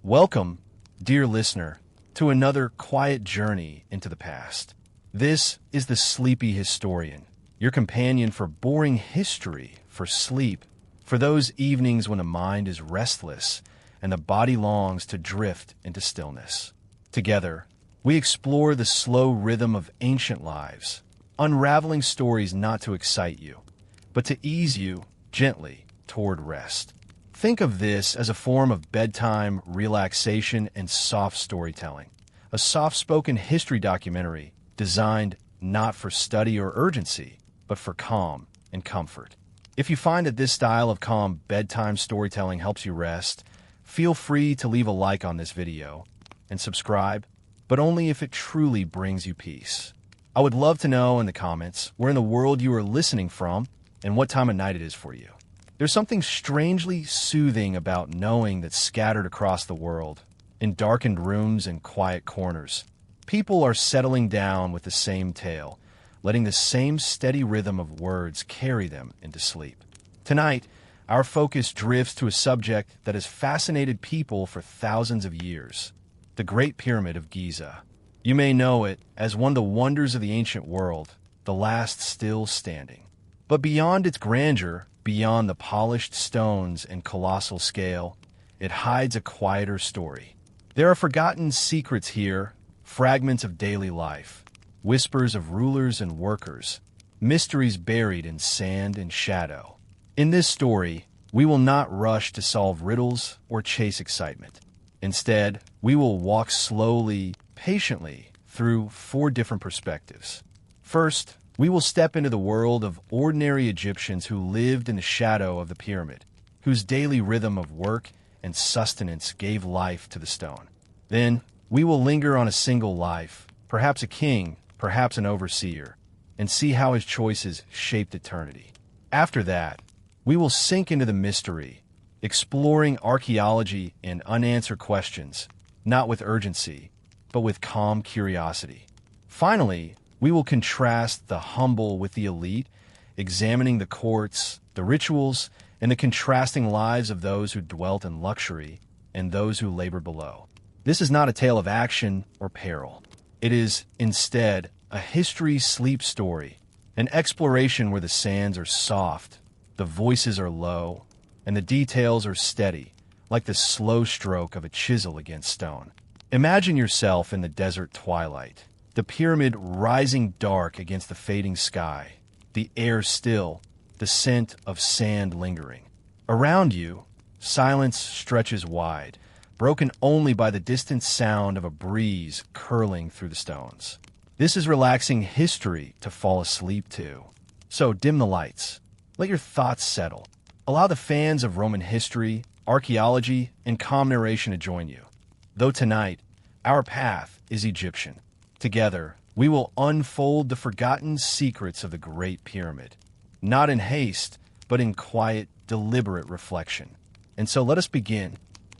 Welcome, dear listener, to another quiet journey into the past. This is the Sleepy Historian, your companion for boring history, for sleep, for those evenings when the mind is restless and the body longs to drift into stillness. Together, we explore the slow rhythm of ancient lives, unraveling stories not to excite you, but to ease you gently toward rest. Think of this as a form of bedtime, relaxation, and soft storytelling, a soft-spoken history documentary designed not for study or urgency, but for calm and comfort. If you find that this style of calm bedtime storytelling helps you rest, feel free to leave a like on this video and subscribe, but only if it truly brings you peace. I would love to know in the comments where in the world you are listening from and what time of night it is for you. There's something strangely soothing about knowing that scattered across the world, in darkened rooms and quiet corners, people are settling down with the same tale, letting the same steady rhythm of words carry them into sleep. Tonight, our focus drifts to a subject that has fascinated people for thousands of years, the Great Pyramid of Giza. You may know it as one of the wonders of the ancient world, the last still standing. But beyond its grandeur, beyond the polished stones and colossal scale, it hides a quieter story. There are forgotten secrets here, fragments of daily life, whispers of rulers and workers, mysteries buried in sand and shadow. In this story, we will not rush to solve riddles or chase excitement. Instead, we will walk slowly, patiently, through 4 different perspectives. First, we will step into the world of ordinary Egyptians who lived in the shadow of the pyramid, whose daily rhythm of work and sustenance gave life to the stone. Then, we will linger on a single life, perhaps a king, perhaps an overseer, and see how his choices shaped eternity. After that, we will sink into the mystery, exploring archaeology and unanswered questions, not with urgency, but with calm curiosity. Finally, we will contrast the humble with the elite, examining the courts, the rituals, and the contrasting lives of those who dwelt in luxury and those who labored below. This is not a tale of action or peril. It is, instead, a history-sleep story, an exploration where the sands are soft, the voices are low, and the details are steady, like the slow stroke of a chisel against stone. Imagine yourself in the desert twilight, the pyramid rising dark against the fading sky, the air still, the scent of sand lingering. Around you, silence stretches wide, broken only by the distant sound of a breeze curling through the stones. This is relaxing history to fall asleep to. So dim the lights. Let your thoughts settle. Allow the fans of Roman history, archaeology, and calm narration to join you. Though tonight, our path is Egyptian. Together, we will unfold the forgotten secrets of the Great Pyramid, not in haste, but in quiet, deliberate reflection. And so let us begin.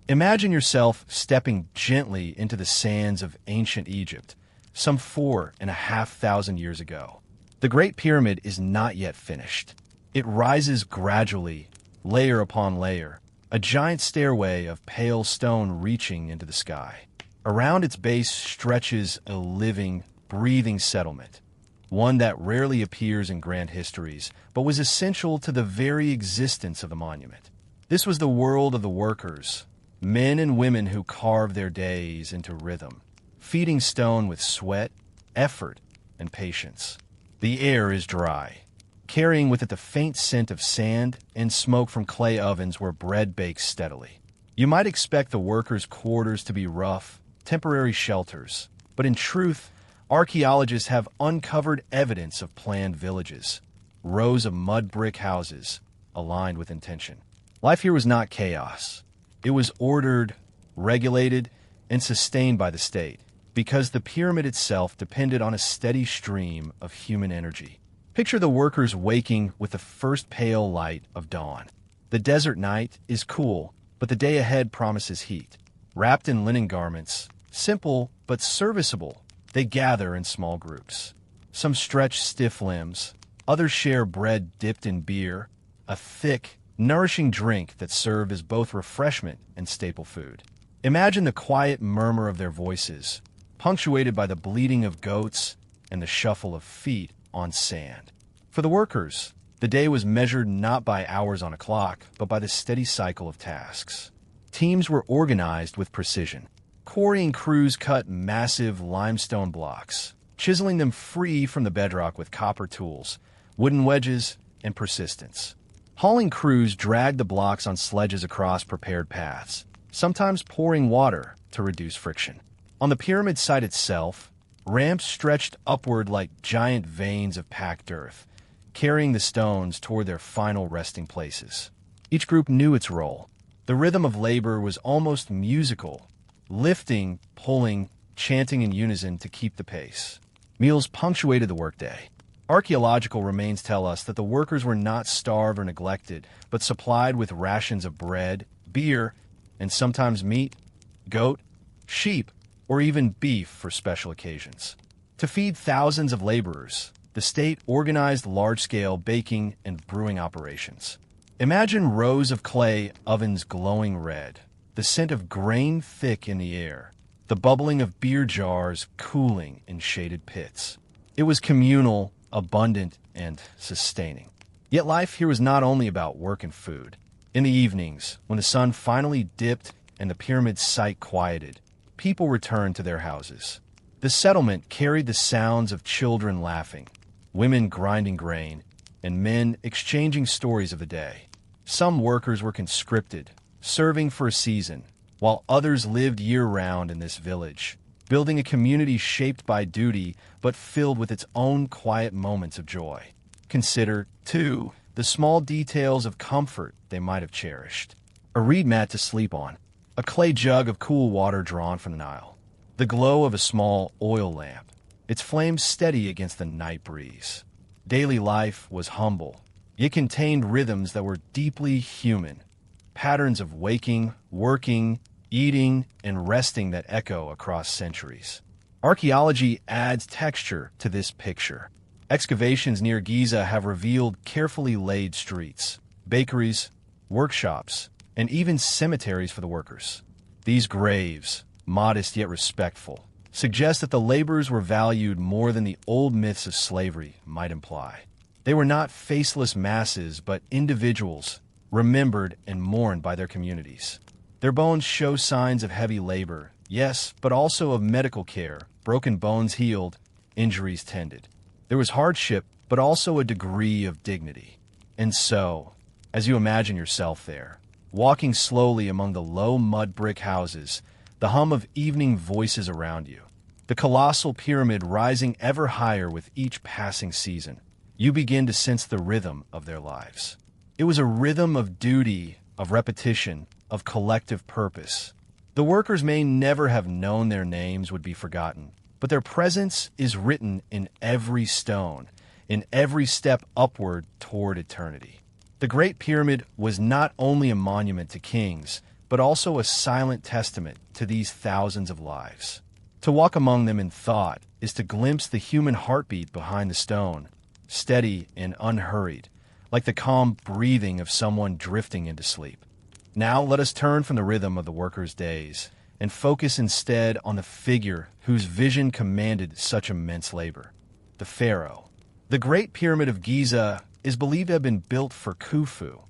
Imagine yourself stepping gently into the sands of ancient Egypt, some 4,500 years ago. The Great Pyramid is not yet finished. It rises gradually, layer upon layer, a giant stairway of pale stone reaching into the sky. Around its base stretches a living, breathing settlement, one that rarely appears in grand histories, but was essential to the very existence of the monument. This was the world of the workers, men and women who carved their days into rhythm, feeding stone with sweat, effort, and patience. The air is dry, carrying with it the faint scent of sand and smoke from clay ovens where bread bakes steadily. You might expect the workers' quarters to be rough, temporary shelters, but in truth, archaeologists have uncovered evidence of planned villages, rows of mud brick houses aligned with intention. Life here was not chaos. It was ordered, regulated, and sustained by the state, because the pyramid itself depended on a steady stream of human energy. Picture the workers waking with the first pale light of dawn. The desert night is cool, but the day ahead promises heat. Wrapped in linen garments, simple but serviceable, they gather in small groups. Some stretch stiff limbs, others share bread dipped in beer, a thick, nourishing drink that served as both refreshment and staple food. Imagine the quiet murmur of their voices, punctuated by the bleating of goats and the shuffle of feet on sand. For the workers, the day was measured not by hours on a clock, but by the steady cycle of tasks. Teams were organized with precision. Quarrying crews cut massive limestone blocks, chiseling them free from the bedrock with copper tools, wooden wedges, and persistence. Hauling crews dragged the blocks on sledges across prepared paths, sometimes pouring water to reduce friction. On the pyramid site itself, ramps stretched upward like giant veins of packed earth, carrying the stones toward their final resting places. Each group knew its role. The rhythm of labor was almost musical, lifting, pulling, chanting in unison to keep the pace. Meals punctuated the workday. Archaeological remains tell us that the workers were not starved or neglected, but supplied with rations of bread, beer, and sometimes meat, goat, sheep, or even beef for special occasions. To feed thousands of laborers, the state organized large-scale baking and brewing operations. Imagine rows of clay ovens glowing red, the scent of grain thick in the air, the bubbling of beer jars cooling in shaded pits. It was communal, abundant, and sustaining. Yet life here was not only about work and food. In the evenings, when the sun finally dipped and the pyramid site quieted, people returned to their houses. The settlement carried the sounds of children laughing, women grinding grain, and men exchanging stories of the day. Some workers were conscripted, serving for a season, while others lived year-round in this village, building a community shaped by duty but filled with its own quiet moments of joy. Consider, too, the small details of comfort they might have cherished. A reed mat to sleep on, a clay jug of cool water drawn from the Nile, the glow of a small oil lamp, its flames steady against the night breeze. Daily life was humble. It contained rhythms that were deeply human, patterns of waking, working, eating, and resting that echo across centuries. Archaeology adds texture to this picture. Excavations near Giza have revealed carefully laid streets, bakeries, workshops, and even cemeteries for the workers. These graves, modest yet respectful, suggest that the laborers were valued more than the old myths of slavery might imply. They were not faceless masses, but individuals, remembered and mourned by their communities. Their bones show signs of heavy labor, yes, but also of medical care, broken bones healed, injuries tended. There was hardship, but also a degree of dignity. And so, as you imagine yourself there, walking slowly among the low mud brick houses, the hum of evening voices around you, the colossal pyramid rising ever higher with each passing season, you begin to sense the rhythm of their lives. It was a rhythm of duty, of repetition, of collective purpose. The workers may never have known their names would be forgotten, but their presence is written in every stone, in every step upward toward eternity. The Great Pyramid was not only a monument to kings, but also a silent testament to these thousands of lives. To walk among them in thought is to glimpse the human heartbeat behind the stone, steady and unhurried, like the calm breathing of someone drifting into sleep. Now let us turn from the rhythm of the workers' days and focus instead on the figure whose vision commanded such immense labor, the Pharaoh. The Great Pyramid of Giza is believed to have been built for Khufu,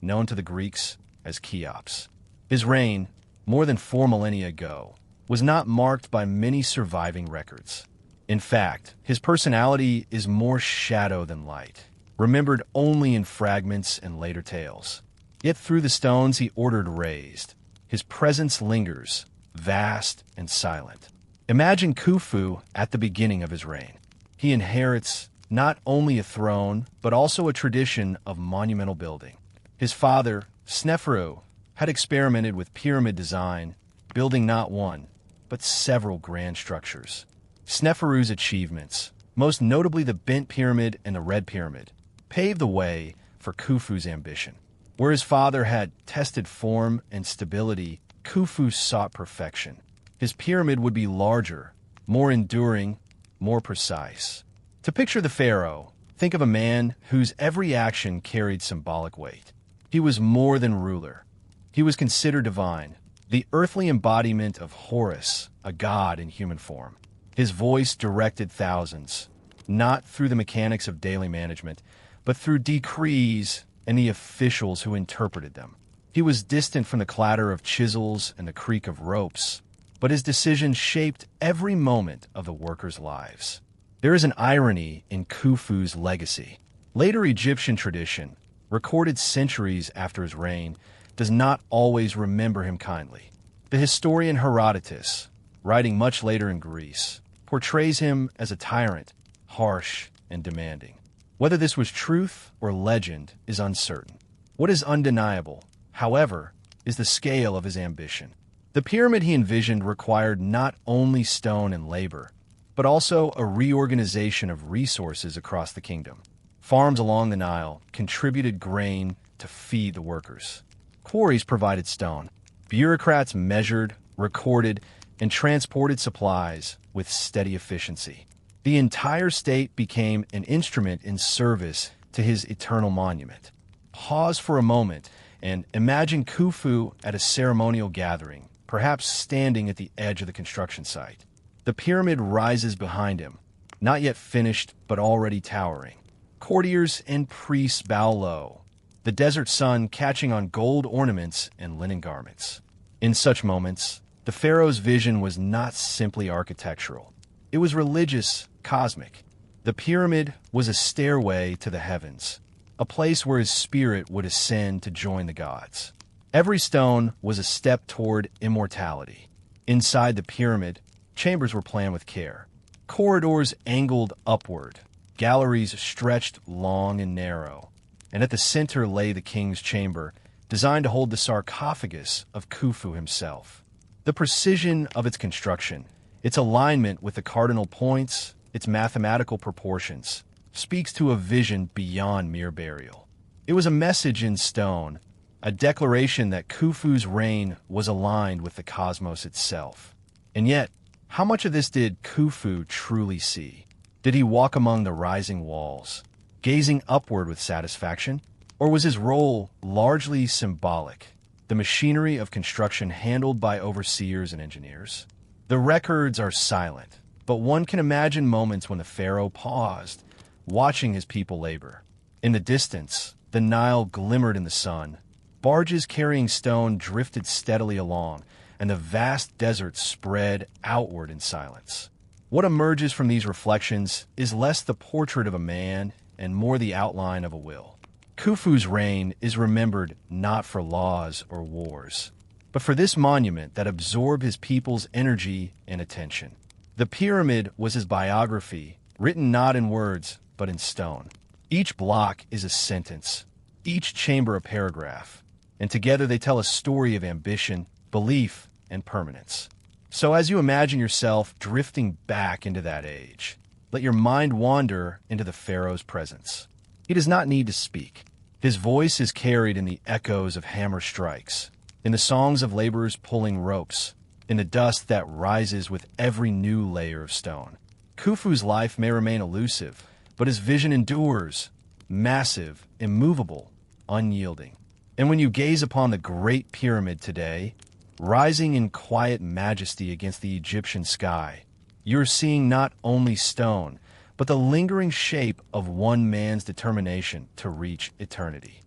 known to the Greeks as Cheops. His reign, more than 4 millennia ago, was not marked by many surviving records. In fact, his personality is more shadow than light, remembered only in fragments and later tales. Yet through the stones he ordered raised, his presence lingers, vast and silent. Imagine Khufu at the beginning of his reign. He inherits not only a throne, but also a tradition of monumental building. His father, Sneferu, had experimented with pyramid design, building not one, but several grand structures. Sneferu's achievements, most notably the Bent Pyramid and the Red Pyramid, paved the way for Khufu's ambition. Where his father had tested form and stability, Khufu sought perfection. His pyramid would be larger, more enduring, more precise. To picture the pharaoh, think of a man whose every action carried symbolic weight. He was more than ruler. He was considered divine, the earthly embodiment of Horus, a god in human form. His voice directed thousands, not through the mechanics of daily management, but through decrees and the officials who interpreted them. He was distant from the clatter of chisels and the creak of ropes, but his decisions shaped every moment of the workers' lives. There is an irony in Khufu's legacy. Later Egyptian tradition, recorded centuries after his reign, does not always remember him kindly. The historian Herodotus, writing much later in Greece, portrays him as a tyrant, harsh and demanding. Whether this was truth or legend is uncertain. What is undeniable, however, is the scale of his ambition. The pyramid he envisioned required not only stone and labor, but also a reorganization of resources across the kingdom. Farms along the Nile contributed grain to feed the workers. Quarries provided stone. Bureaucrats measured, recorded, and transported supplies with steady efficiency. The entire state became an instrument in service to his eternal monument. Pause for a moment and imagine Khufu at a ceremonial gathering, perhaps standing at the edge of the construction site. The pyramid rises behind him, not yet finished but already towering. Courtiers and priests bow low, the desert sun catching on gold ornaments and linen garments. In such moments, the pharaoh's vision was not simply architectural. It was religious, cosmic. The pyramid was a stairway to the heavens, a place where his spirit would ascend to join the gods. Every stone was a step toward immortality. Inside the pyramid, chambers were planned with care. Corridors angled upward, galleries stretched long and narrow, and at the center lay the king's chamber, designed to hold the sarcophagus of Khufu himself. The precision of its construction, its alignment with the cardinal points, its mathematical proportions, speaks to a vision beyond mere burial. It was a message in stone, a declaration that Khufu's reign was aligned with the cosmos itself. And yet, how much of this did Khufu truly see? Did he walk among the rising walls, gazing upward with satisfaction? Or was his role largely symbolic, the machinery of construction handled by overseers and engineers? The records are silent, but one can imagine moments when the pharaoh paused, watching his people labor. In the distance, the Nile glimmered in the sun. Barges carrying stone drifted steadily along, and the vast desert spread outward in silence. What emerges from these reflections is less the portrait of a man and more the outline of a will. Khufu's reign is remembered not for laws or wars, but for this monument that absorbed his people's energy and attention. The pyramid was his biography, written not in words, but in stone. Each block is a sentence, each chamber a paragraph, and together they tell a story of ambition, belief, and permanence. So as you imagine yourself drifting back into that age, let your mind wander into the pharaoh's presence. He does not need to speak. His voice is carried in the echoes of hammer strikes, in the songs of laborers pulling ropes, in the dust that rises with every new layer of stone. Khufu's life may remain elusive, but his vision endures, massive, immovable, unyielding. And when you gaze upon the Great Pyramid today, rising in quiet majesty against the Egyptian sky, you are seeing not only stone, but the lingering shape of one man's determination to reach eternity.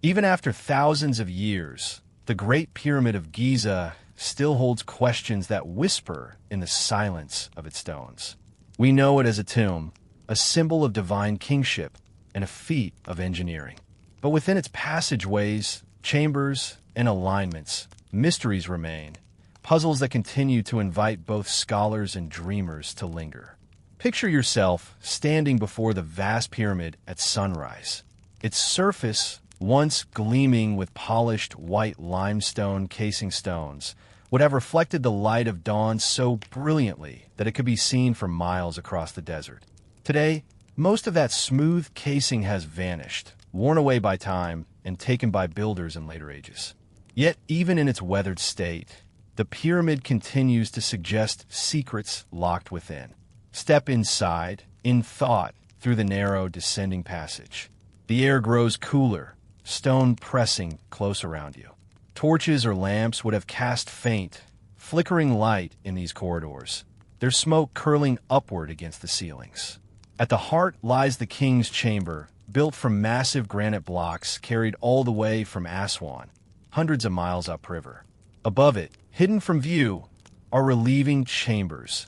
Even after thousands of years, the Great Pyramid of Giza still holds questions that whisper in the silence of its stones. We know it as a tomb, a symbol of divine kingship, and a feat of engineering. But within its passageways, chambers, and alignments, mysteries remain, puzzles that continue to invite both scholars and dreamers to linger. Picture yourself standing before the vast pyramid at sunrise. Its surface, once gleaming with polished white limestone casing stones, would have reflected the light of dawn so brilliantly that it could be seen for miles across the desert. Today, most of that smooth casing has vanished, worn away by time and taken by builders in later ages. Yet, even in its weathered state, the pyramid continues to suggest secrets locked within. Step inside, in thought, through the narrow descending passage. The air grows cooler, stone pressing close around you. Torches or lamps would have cast faint, flickering light in these corridors, their smoke curling upward against the ceilings. At the heart lies the king's chamber, built from massive granite blocks carried all the way from Aswan, hundreds of miles upriver. Above it, hidden from view, are relieving chambers,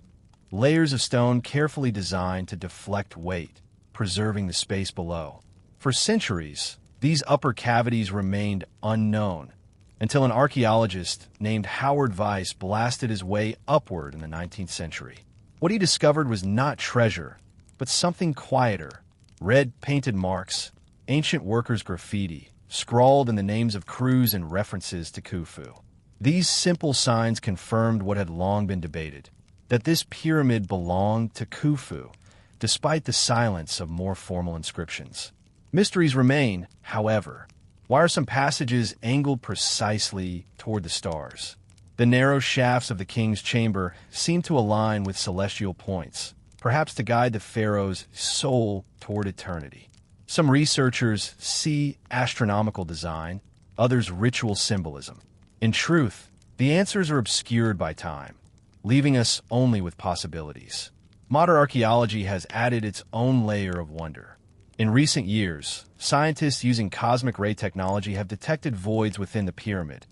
layers of stone carefully designed to deflect weight, preserving the space below. For centuries, these upper cavities remained unknown, until an archaeologist named Howard Weiss blasted his way upward in the 19th century. What he discovered was not treasure, but something quieter: red painted marks, ancient workers' graffiti, scrawled in the names of crews and references to Khufu. These simple signs confirmed what had long been debated, that this pyramid belonged to Khufu, despite the silence of more formal inscriptions. Mysteries remain, however. Why are some passages angled precisely toward the stars? The narrow shafts of the king's chamber seem to align with celestial points, perhaps to guide the pharaoh's soul toward eternity. Some researchers see astronomical design, others ritual symbolism. In truth, the answers are obscured by time, leaving us only with possibilities. Modern archaeology has added its own layer of wonder. In recent years, scientists using cosmic ray technology have detected voids within the pyramid,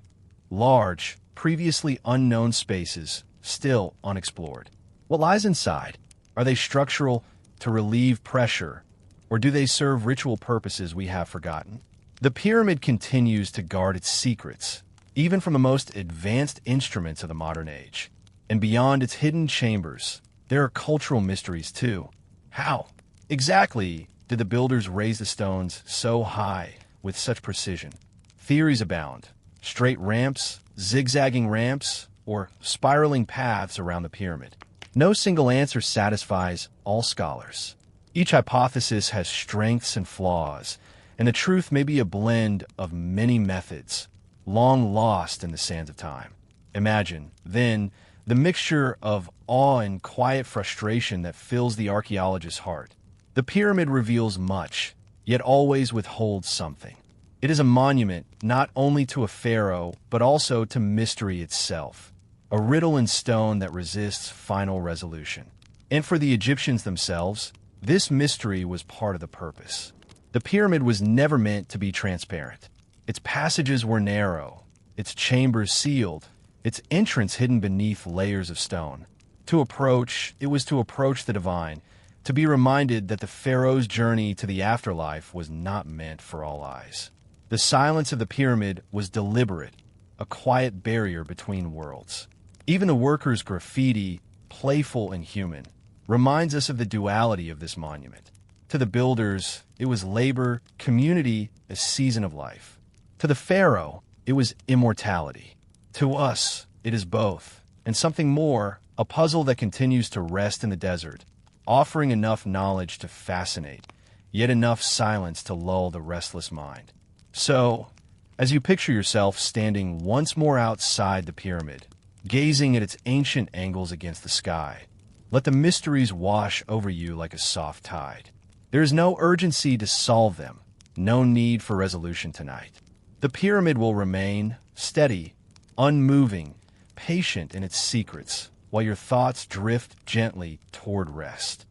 large, previously unknown spaces still unexplored. What lies inside? Are they structural to relieve pressure, or do they serve ritual purposes we have forgotten? The pyramid continues to guard its secrets, even from the most advanced instruments of the modern age. And beyond its hidden chambers, there are cultural mysteries too. How exactly did the builders raise the stones so high with such precision? Theories abound: straight ramps, zigzagging ramps, or spiraling paths around the pyramid. No single answer satisfies all scholars. Each hypothesis has strengths and flaws, and the truth may be a blend of many methods, long lost in the sands of time. Imagine, then, the mixture of awe and quiet frustration that fills the archaeologist's heart. The pyramid reveals much, yet always withholds something. It is a monument not only to a pharaoh, but also to mystery itself, a riddle in stone that resists final resolution. And for the Egyptians themselves, this mystery was part of the purpose. The pyramid was never meant to be transparent. Its passages were narrow, its chambers sealed, its entrance hidden beneath layers of stone. It was to approach the divine, to be reminded that the pharaoh's journey to the afterlife was not meant for all eyes. The silence of the pyramid was deliberate, a quiet barrier between worlds. Even the workers' graffiti, playful and human, reminds us of the duality of this monument. To the builders, it was labor, community, a season of life. To the pharaoh, it was immortality. To us, it is both, and something more, a puzzle that continues to rest in the desert, offering enough knowledge to fascinate, yet enough silence to lull the restless mind. So, as you picture yourself standing once more outside the pyramid, gazing at its ancient angles against the sky, let the mysteries wash over you like a soft tide. There is no urgency to solve them, no need for resolution tonight. The pyramid will remain steady, unmoving, patient in its secrets, while your thoughts drift gently toward rest.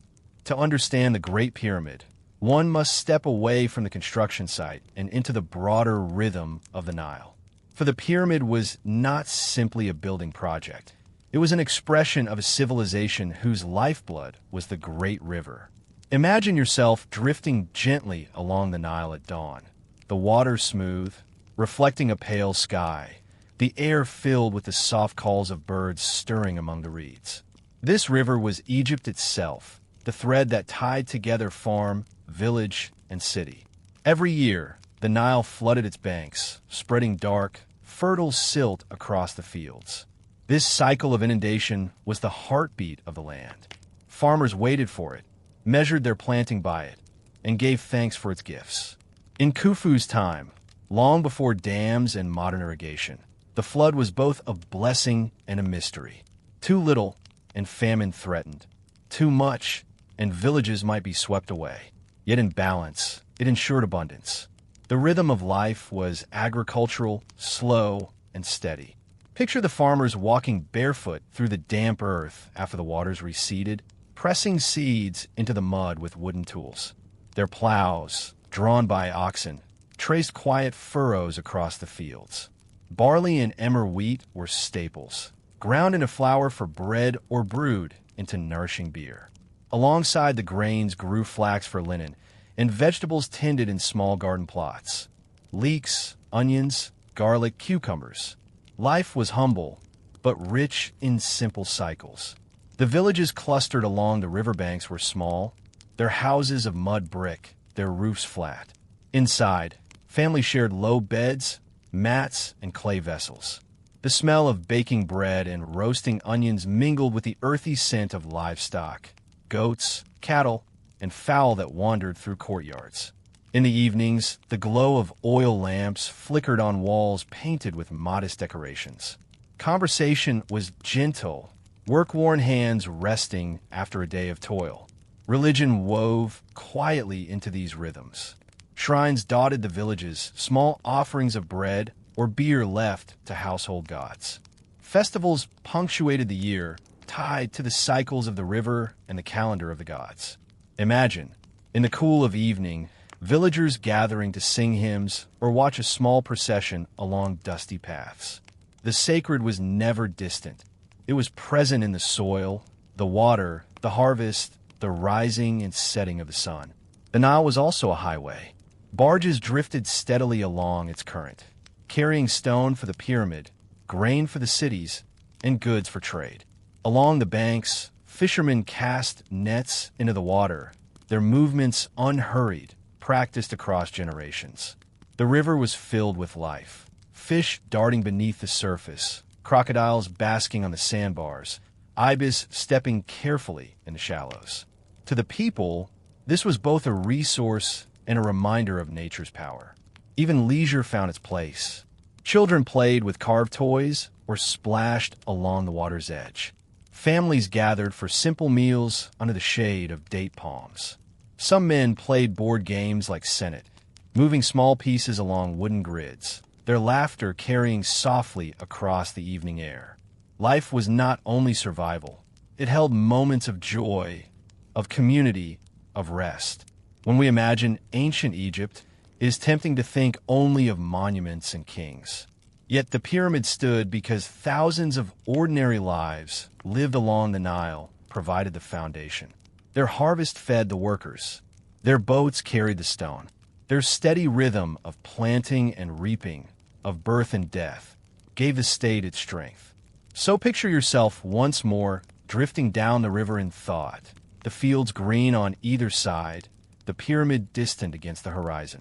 To understand the Great Pyramid, one must step away from the construction site and into the broader rhythm of the Nile. For the pyramid was not simply a building project. It was an expression of a civilization whose lifeblood was the Great River. Imagine yourself drifting gently along the Nile at dawn, the water smooth, reflecting a pale sky, the air filled with the soft calls of birds stirring among the reeds. This river was Egypt itself, the thread that tied together farm, village, and city. Every year, the Nile flooded its banks, spreading dark, fertile silt across the fields. This cycle of inundation was the heartbeat of the land. Farmers waited for it, measured their planting by it, and gave thanks for its gifts. In Khufu's time, long before dams and modern irrigation, the flood was both a blessing and a mystery. Too little, and famine threatened. Too much, and villages might be swept away. Yet in balance, it ensured abundance. The rhythm of life was agricultural, slow, and steady. Picture the farmers walking barefoot through the damp earth after the waters receded, pressing seeds into the mud with wooden tools. Their plows, drawn by oxen, traced quiet furrows across the fields. Barley and emmer wheat were staples, ground into flour for bread or brewed into nourishing beer. Alongside the grains grew flax for linen, and vegetables tended in small garden plots. Leeks, onions, garlic, cucumbers. Life was humble, but rich in simple cycles. The villages clustered along the riverbanks were small, their houses of mud brick, their roofs flat. Inside, families shared low beds, mats, and clay vessels. The smell of baking bread and roasting onions mingled with the earthy scent of livestock, goats, cattle, and fowl that wandered through courtyards. In the evenings, the glow of oil lamps flickered on walls painted with modest decorations. Conversation was gentle, work-worn hands resting after a day of toil. Religion wove quietly into these rhythms. Shrines dotted the villages, small offerings of bread or beer left to household gods. Festivals punctuated the year, tied to the cycles of the river and the calendar of the gods. Imagine, in the cool of evening, villagers gathering to sing hymns or watch a small procession along dusty paths. The sacred was never distant. It was present in the soil, the water, the harvest, the rising and setting of the sun. The Nile was also a highway. Barges drifted steadily along its current, carrying stone for the pyramid, grain for the cities, and goods for trade. Along the banks, fishermen cast nets into the water, their movements unhurried, practiced across generations. The river was filled with life, fish darting beneath the surface, crocodiles basking on the sandbars, ibis stepping carefully in the shallows. To the people, this was both a resource and a reminder of nature's power. Even leisure found its place. Children played with carved toys or splashed along the water's edge. Families gathered for simple meals under the shade of date palms. Some men played board games like Senate, moving small pieces along wooden grids, their laughter carrying softly across the evening air. Life was not only survival. It held moments of joy, of community, of rest. When we imagine ancient Egypt, it is tempting to think only of monuments and kings. Yet the pyramid stood because thousands of ordinary lives lived along the Nile, provided the foundation. Their harvest fed the workers. Their boats carried the stone. Their steady rhythm of planting and reaping, of birth and death, gave the state its strength. So picture yourself once more drifting down the river in thought, the fields green on either side, the pyramid distant against the horizon.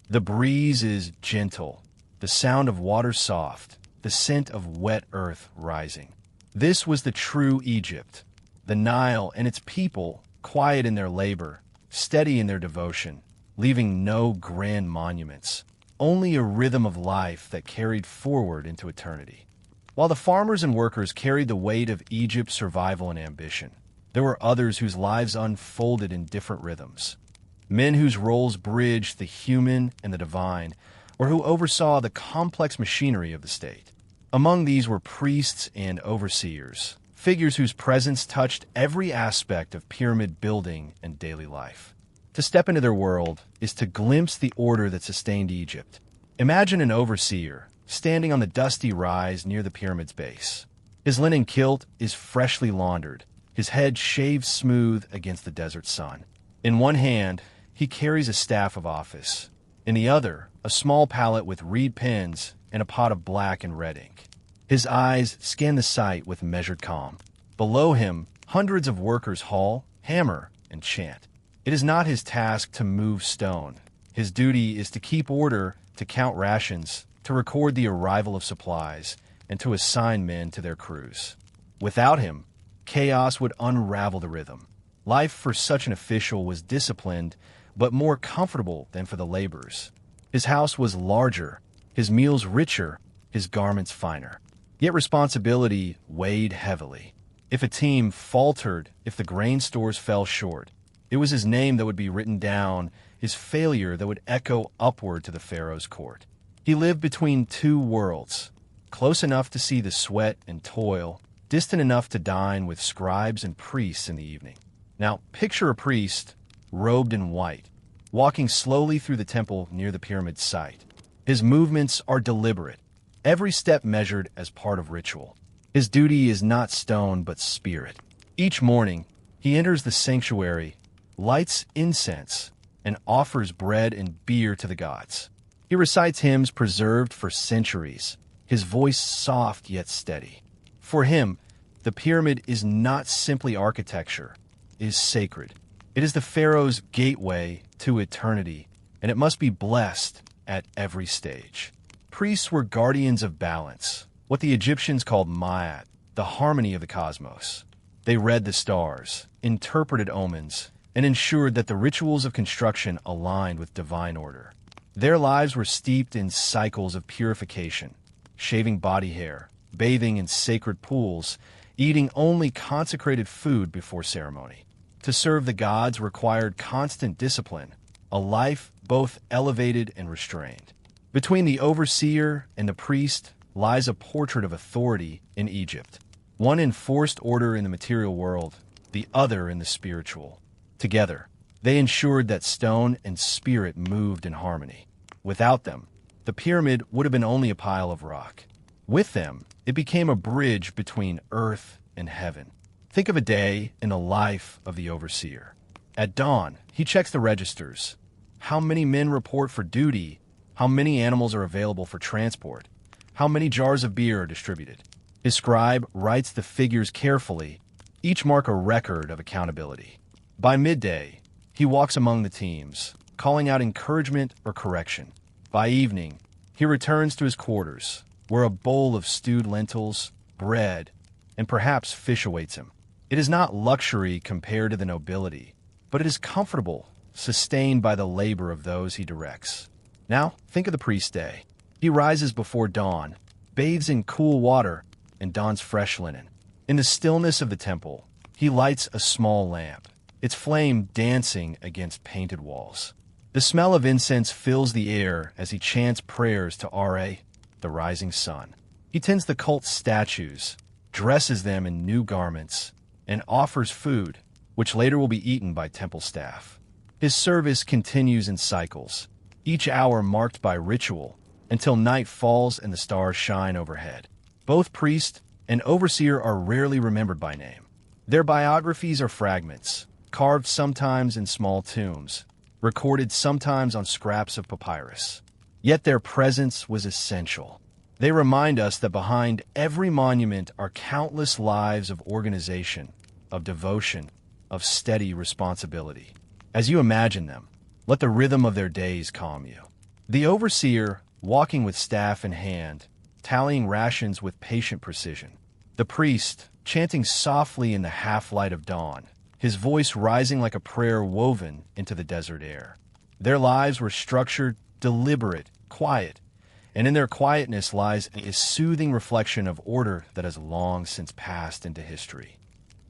The breeze is gentle, the sound of water soft, the scent of wet earth rising. This was the true Egypt, the Nile and its people, quiet in their labor, steady in their devotion, leaving no grand monuments, only a rhythm of life that carried forward into eternity. While the farmers and workers carried the weight of Egypt's survival and ambition, there were others whose lives unfolded in different rhythms. Men whose roles bridged the human and the divine, or who oversaw the complex machinery of the state. Among these were priests and overseers, figures whose presence touched every aspect of pyramid building and daily life. To step into their world is to glimpse the order that sustained Egypt. Imagine an overseer standing on the dusty rise near the pyramid's base. His linen kilt is freshly laundered, his head shaved smooth against the desert sun. In one hand, he carries a staff of office. In the other, a small palette with reed pens and a pot of black and red ink. His eyes scan the sight with measured calm. Below him, hundreds of workers haul, hammer, and chant. It is not his task to move stone. His duty is to keep order, to count rations, to record the arrival of supplies, and to assign men to their crews. Without him, chaos would unravel the rhythm. Life for such an official was disciplined, but more comfortable than for the laborers. His house was larger, his meals richer, his garments finer. Yet responsibility weighed heavily. If a team faltered, if the grain stores fell short, it was his name that would be written down, his failure that would echo upward to the pharaoh's court. He lived between two worlds, close enough to see the sweat and toil, distant enough to dine with scribes and priests in the evening. Now, picture a priest, robed in white, walking slowly through the temple near the pyramid site. His movements are deliberate, every step measured as part of ritual. His duty is not stone but spirit. Each morning, he enters the sanctuary, lights incense, and offers bread and beer to the gods. He recites hymns preserved for centuries, his voice soft yet steady. For him, the pyramid is not simply architecture, it is sacred. It is the pharaoh's gateway to eternity, and it must be blessed at every stage. Priests were guardians of balance, what the Egyptians called ma'at, the harmony of the cosmos. They read the stars, interpreted omens, and ensured that the rituals of construction aligned with divine order. Their lives were steeped in cycles of purification, shaving body hair, bathing in sacred pools, eating only consecrated food before ceremony. To serve the gods required constant discipline, a life both elevated and restrained. Between the overseer and the priest lies a portrait of authority in Egypt, one enforced order in the material world, the other in the spiritual. Together, they ensured that stone and spirit moved in harmony. Without them, the pyramid would have been only a pile of rock. With them, it became a bridge between earth and heaven. Think of a day in the life of the overseer. At dawn, he checks the registers. How many men report for duty? How many animals are available for transport? How many jars of beer are distributed? His scribe writes the figures carefully, each mark a record of accountability. By midday, he walks among the teams, calling out encouragement or correction. By evening, he returns to his quarters, where a bowl of stewed lentils, bread, and perhaps fish awaits him. It is not luxury compared to the nobility, but it is comfortable, sustained by the labor of those he directs. Now, think of the priest's day. He rises before dawn, bathes in cool water, and dons fresh linen. In the stillness of the temple, he lights a small lamp, its flame dancing against painted walls. The smell of incense fills the air as he chants prayers to Ra, the rising sun. He tends the cult's statues, dresses them in new garments, and offers food, which later will be eaten by temple staff. His service continues in cycles, each hour marked by ritual, until night falls and the stars shine overhead. Both priest and overseer are rarely remembered by name. Their biographies are fragments, carved sometimes in small tombs, recorded sometimes on scraps of papyrus. Yet their presence was essential. They remind us that behind every monument are countless lives of organization, of devotion, of steady responsibility. As you imagine them, let the rhythm of their days calm you. The overseer, walking with staff in hand, tallying rations with patient precision. The priest, chanting softly in the half-light of dawn, his voice rising like a prayer woven into the desert air. Their lives were structured, deliberate, quiet, and in their quietness lies a soothing reflection of order that has long since passed into history.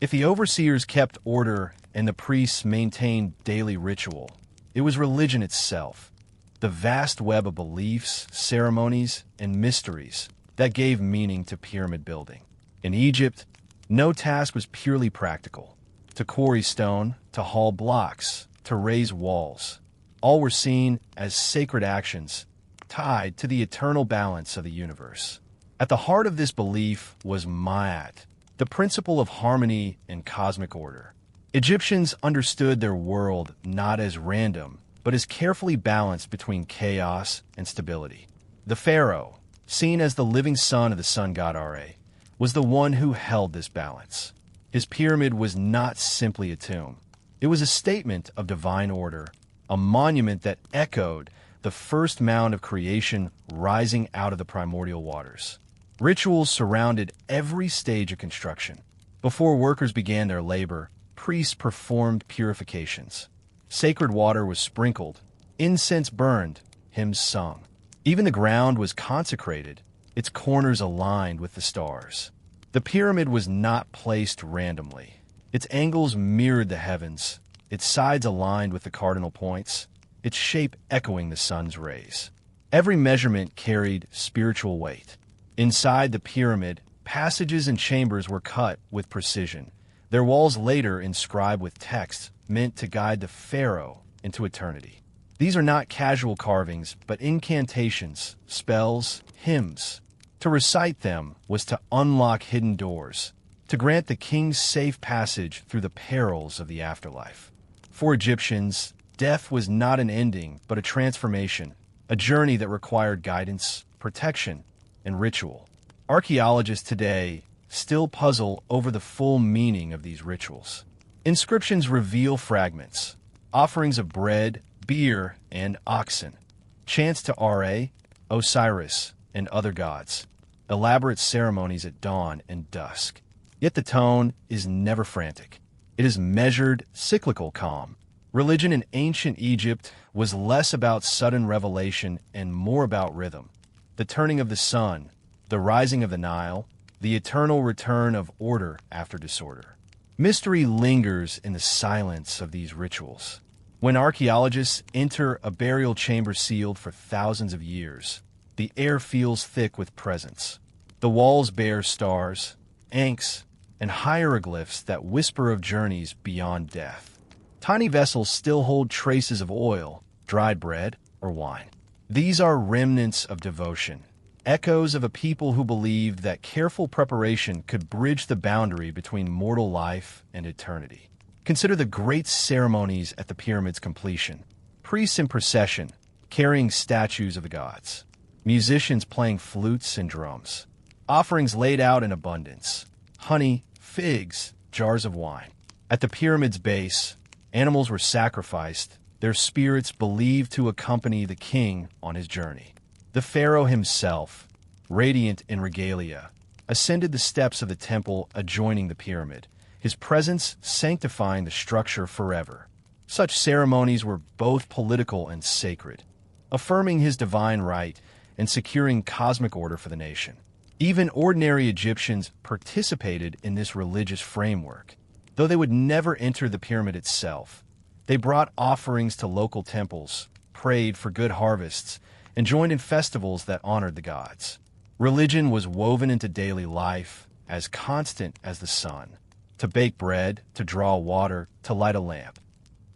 If the overseers kept order and the priests maintained daily ritual, it was religion itself, the vast web of beliefs, ceremonies, and mysteries that gave meaning to pyramid building. In Egypt, no task was purely practical. To quarry stone, to haul blocks, to raise walls, all were seen as sacred actions tied to the eternal balance of the universe. At the heart of this belief was Ma'at, the principle of harmony and cosmic order. Egyptians understood their world not as random, but as carefully balanced between chaos and stability. The pharaoh, seen as the living son of the sun god Ra, was the one who held this balance. His pyramid was not simply a tomb. It was a statement of divine order, a monument that echoed the first mound of creation rising out of the primordial waters. Rituals surrounded every stage of construction. Before workers began their labor, priests performed purifications. Sacred water was sprinkled, incense burned, hymns sung. Even the ground was consecrated, its corners aligned with the stars. The pyramid was not placed randomly. Its angles mirrored the heavens, its sides aligned with the cardinal points, its shape echoing the sun's rays. Every measurement carried spiritual weight. Inside the pyramid, passages and chambers were cut with precision, their walls later inscribed with texts meant to guide the pharaoh into eternity. These are not casual carvings, but incantations, spells, hymns. To recite them was to unlock hidden doors, to grant the king's safe passage through the perils of the afterlife. For Egyptians, death was not an ending, but a transformation, a journey that required guidance, protection, and ritual. Archaeologists today still puzzle over the full meaning of these rituals. Inscriptions reveal fragments, offerings of bread, beer, and oxen, chants to Ra, Osiris, and other gods, elaborate ceremonies at dawn and dusk. Yet the tone is never frantic. It is measured, cyclical calm. Religion in ancient Egypt was less about sudden revelation and more about rhythm. The turning of the sun, the rising of the Nile, the eternal return of order after disorder. Mystery lingers in the silence of these rituals. When archaeologists enter a burial chamber sealed for thousands of years, the air feels thick with presence. The walls bear stars, ankhs, and hieroglyphs that whisper of journeys beyond death. Tiny vessels still hold traces of oil, dried bread, or wine. These are remnants of devotion, echoes of a people who believed that careful preparation could bridge the boundary between mortal life and eternity. Consider the great ceremonies at the pyramid's completion. Priests in procession, carrying statues of the gods. Musicians playing flutes and drums. Offerings laid out in abundance. Honey, figs, jars of wine. At the pyramid's base, animals were sacrificed, their spirits believed to accompany the king on his journey. The pharaoh himself, radiant in regalia, ascended the steps of the temple adjoining the pyramid, his presence sanctifying the structure forever. Such ceremonies were both political and sacred, affirming his divine right and securing cosmic order for the nation. Even ordinary Egyptians participated in this religious framework. Though they would never enter the pyramid itself, they brought offerings to local temples, prayed for good harvests, and joined in festivals that honored the gods. Religion was woven into daily life, as constant as the sun. To bake bread, to draw water, to light a lamp.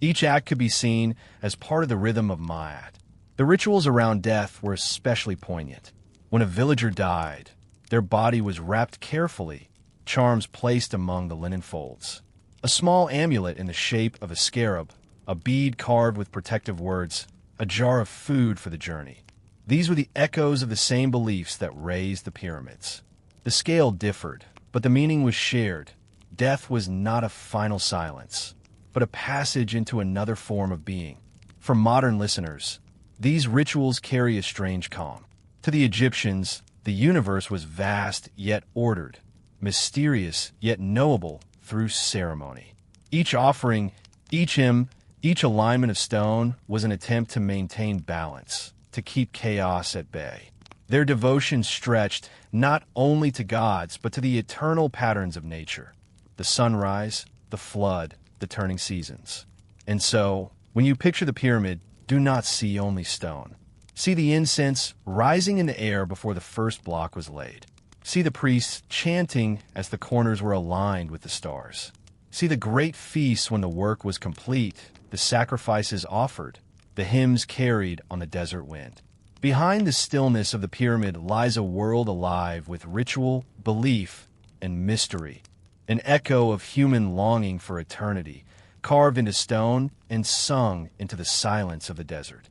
Each act could be seen as part of the rhythm of Ma'at. The rituals around death were especially poignant. When a villager died, their body was wrapped carefully, charms placed among the linen folds. A small amulet in the shape of a scarab, a bead carved with protective words, a jar of food for the journey. These were the echoes of the same beliefs that raised the pyramids. The scale differed, but the meaning was shared. Death was not a final silence, but a passage into another form of being. For modern listeners, these rituals carry a strange calm. To the Egyptians, the universe was vast yet ordered, mysterious yet knowable through ceremony. Each offering, each hymn, each alignment of stone was an attempt to maintain balance, to keep chaos at bay. Their devotion stretched not only to gods, but to the eternal patterns of nature. The sunrise, the flood, the turning seasons. And so, when you picture the pyramid, do not see only stone. See the incense rising in the air before the first block was laid. See the priests chanting as the corners were aligned with the stars. See the great feast when the work was complete, the sacrifices offered, the hymns carried on the desert wind. Behind the stillness of the pyramid lies a world alive with ritual, belief, and mystery. An echo of human longing for eternity, carved into stone and sung into the silence of the desert.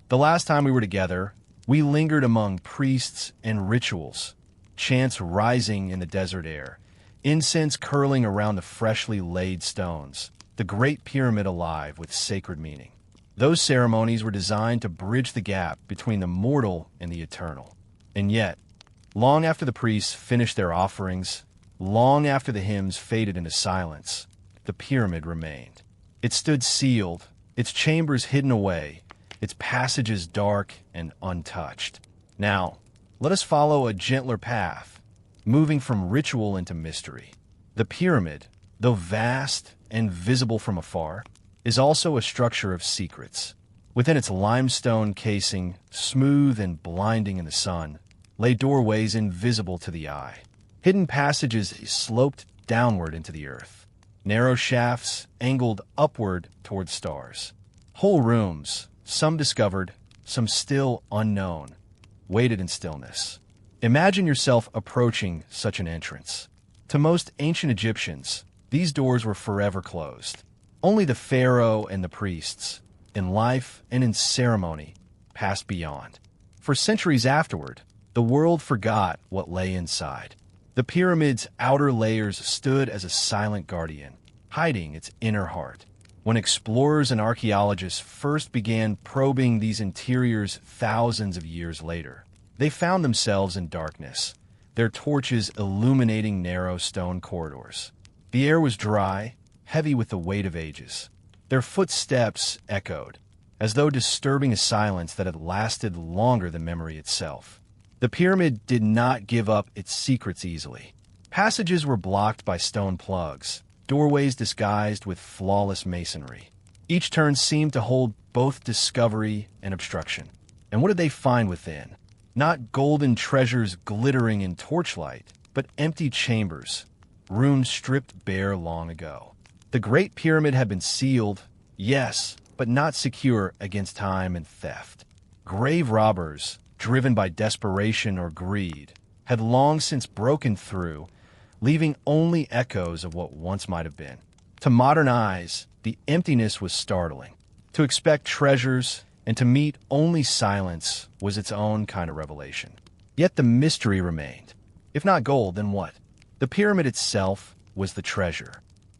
The last time we were together, we lingered among priests and rituals, chants rising in the desert air, incense curling around the freshly laid stones, the great pyramid alive with sacred meaning. Those ceremonies were designed to bridge the gap between the mortal and the eternal. And yet, long after the priests finished their offerings, long after the hymns faded into silence, the pyramid remained. It stood sealed, its chambers hidden away, its passages dark and untouched. Now, let us follow a gentler path, moving from ritual into mystery. The pyramid, though vast and visible from afar, is also a structure of secrets. Within its limestone casing, smooth and blinding in the sun, lay doorways invisible to the eye. Hidden passages sloped downward into the earth. Narrow shafts angled upward toward stars. Whole rooms, some discovered, some still unknown, waited in stillness. Imagine yourself approaching such an entrance. To most ancient Egyptians, these doors were forever closed. Only the pharaoh and the priests, in life and in ceremony, passed beyond. For centuries afterward, the world forgot what lay inside. The pyramid's outer layers stood as a silent guardian, hiding its inner heart. When explorers and archaeologists first began probing these interiors thousands of years later, they found themselves in darkness, their torches illuminating narrow stone corridors. The air was dry, heavy with the weight of ages. Their footsteps echoed, as though disturbing a silence that had lasted longer than memory itself. The pyramid did not give up its secrets easily. Passages were blocked by stone plugs, doorways disguised with flawless masonry. Each turn seemed to hold both discovery and obstruction. And what did they find within? Not golden treasures glittering in torchlight, but empty chambers, rooms stripped bare long ago. The Great Pyramid had been sealed, yes, but not secure against time and theft. Grave robbers, driven by desperation or greed, had long since broken through, leaving only echoes of what once might have been. To modern eyes, the emptiness was startling. To expect treasures and to meet only silence was its own kind of revelation. Yet the mystery remained. If not gold, then what? The pyramid itself was the treasure.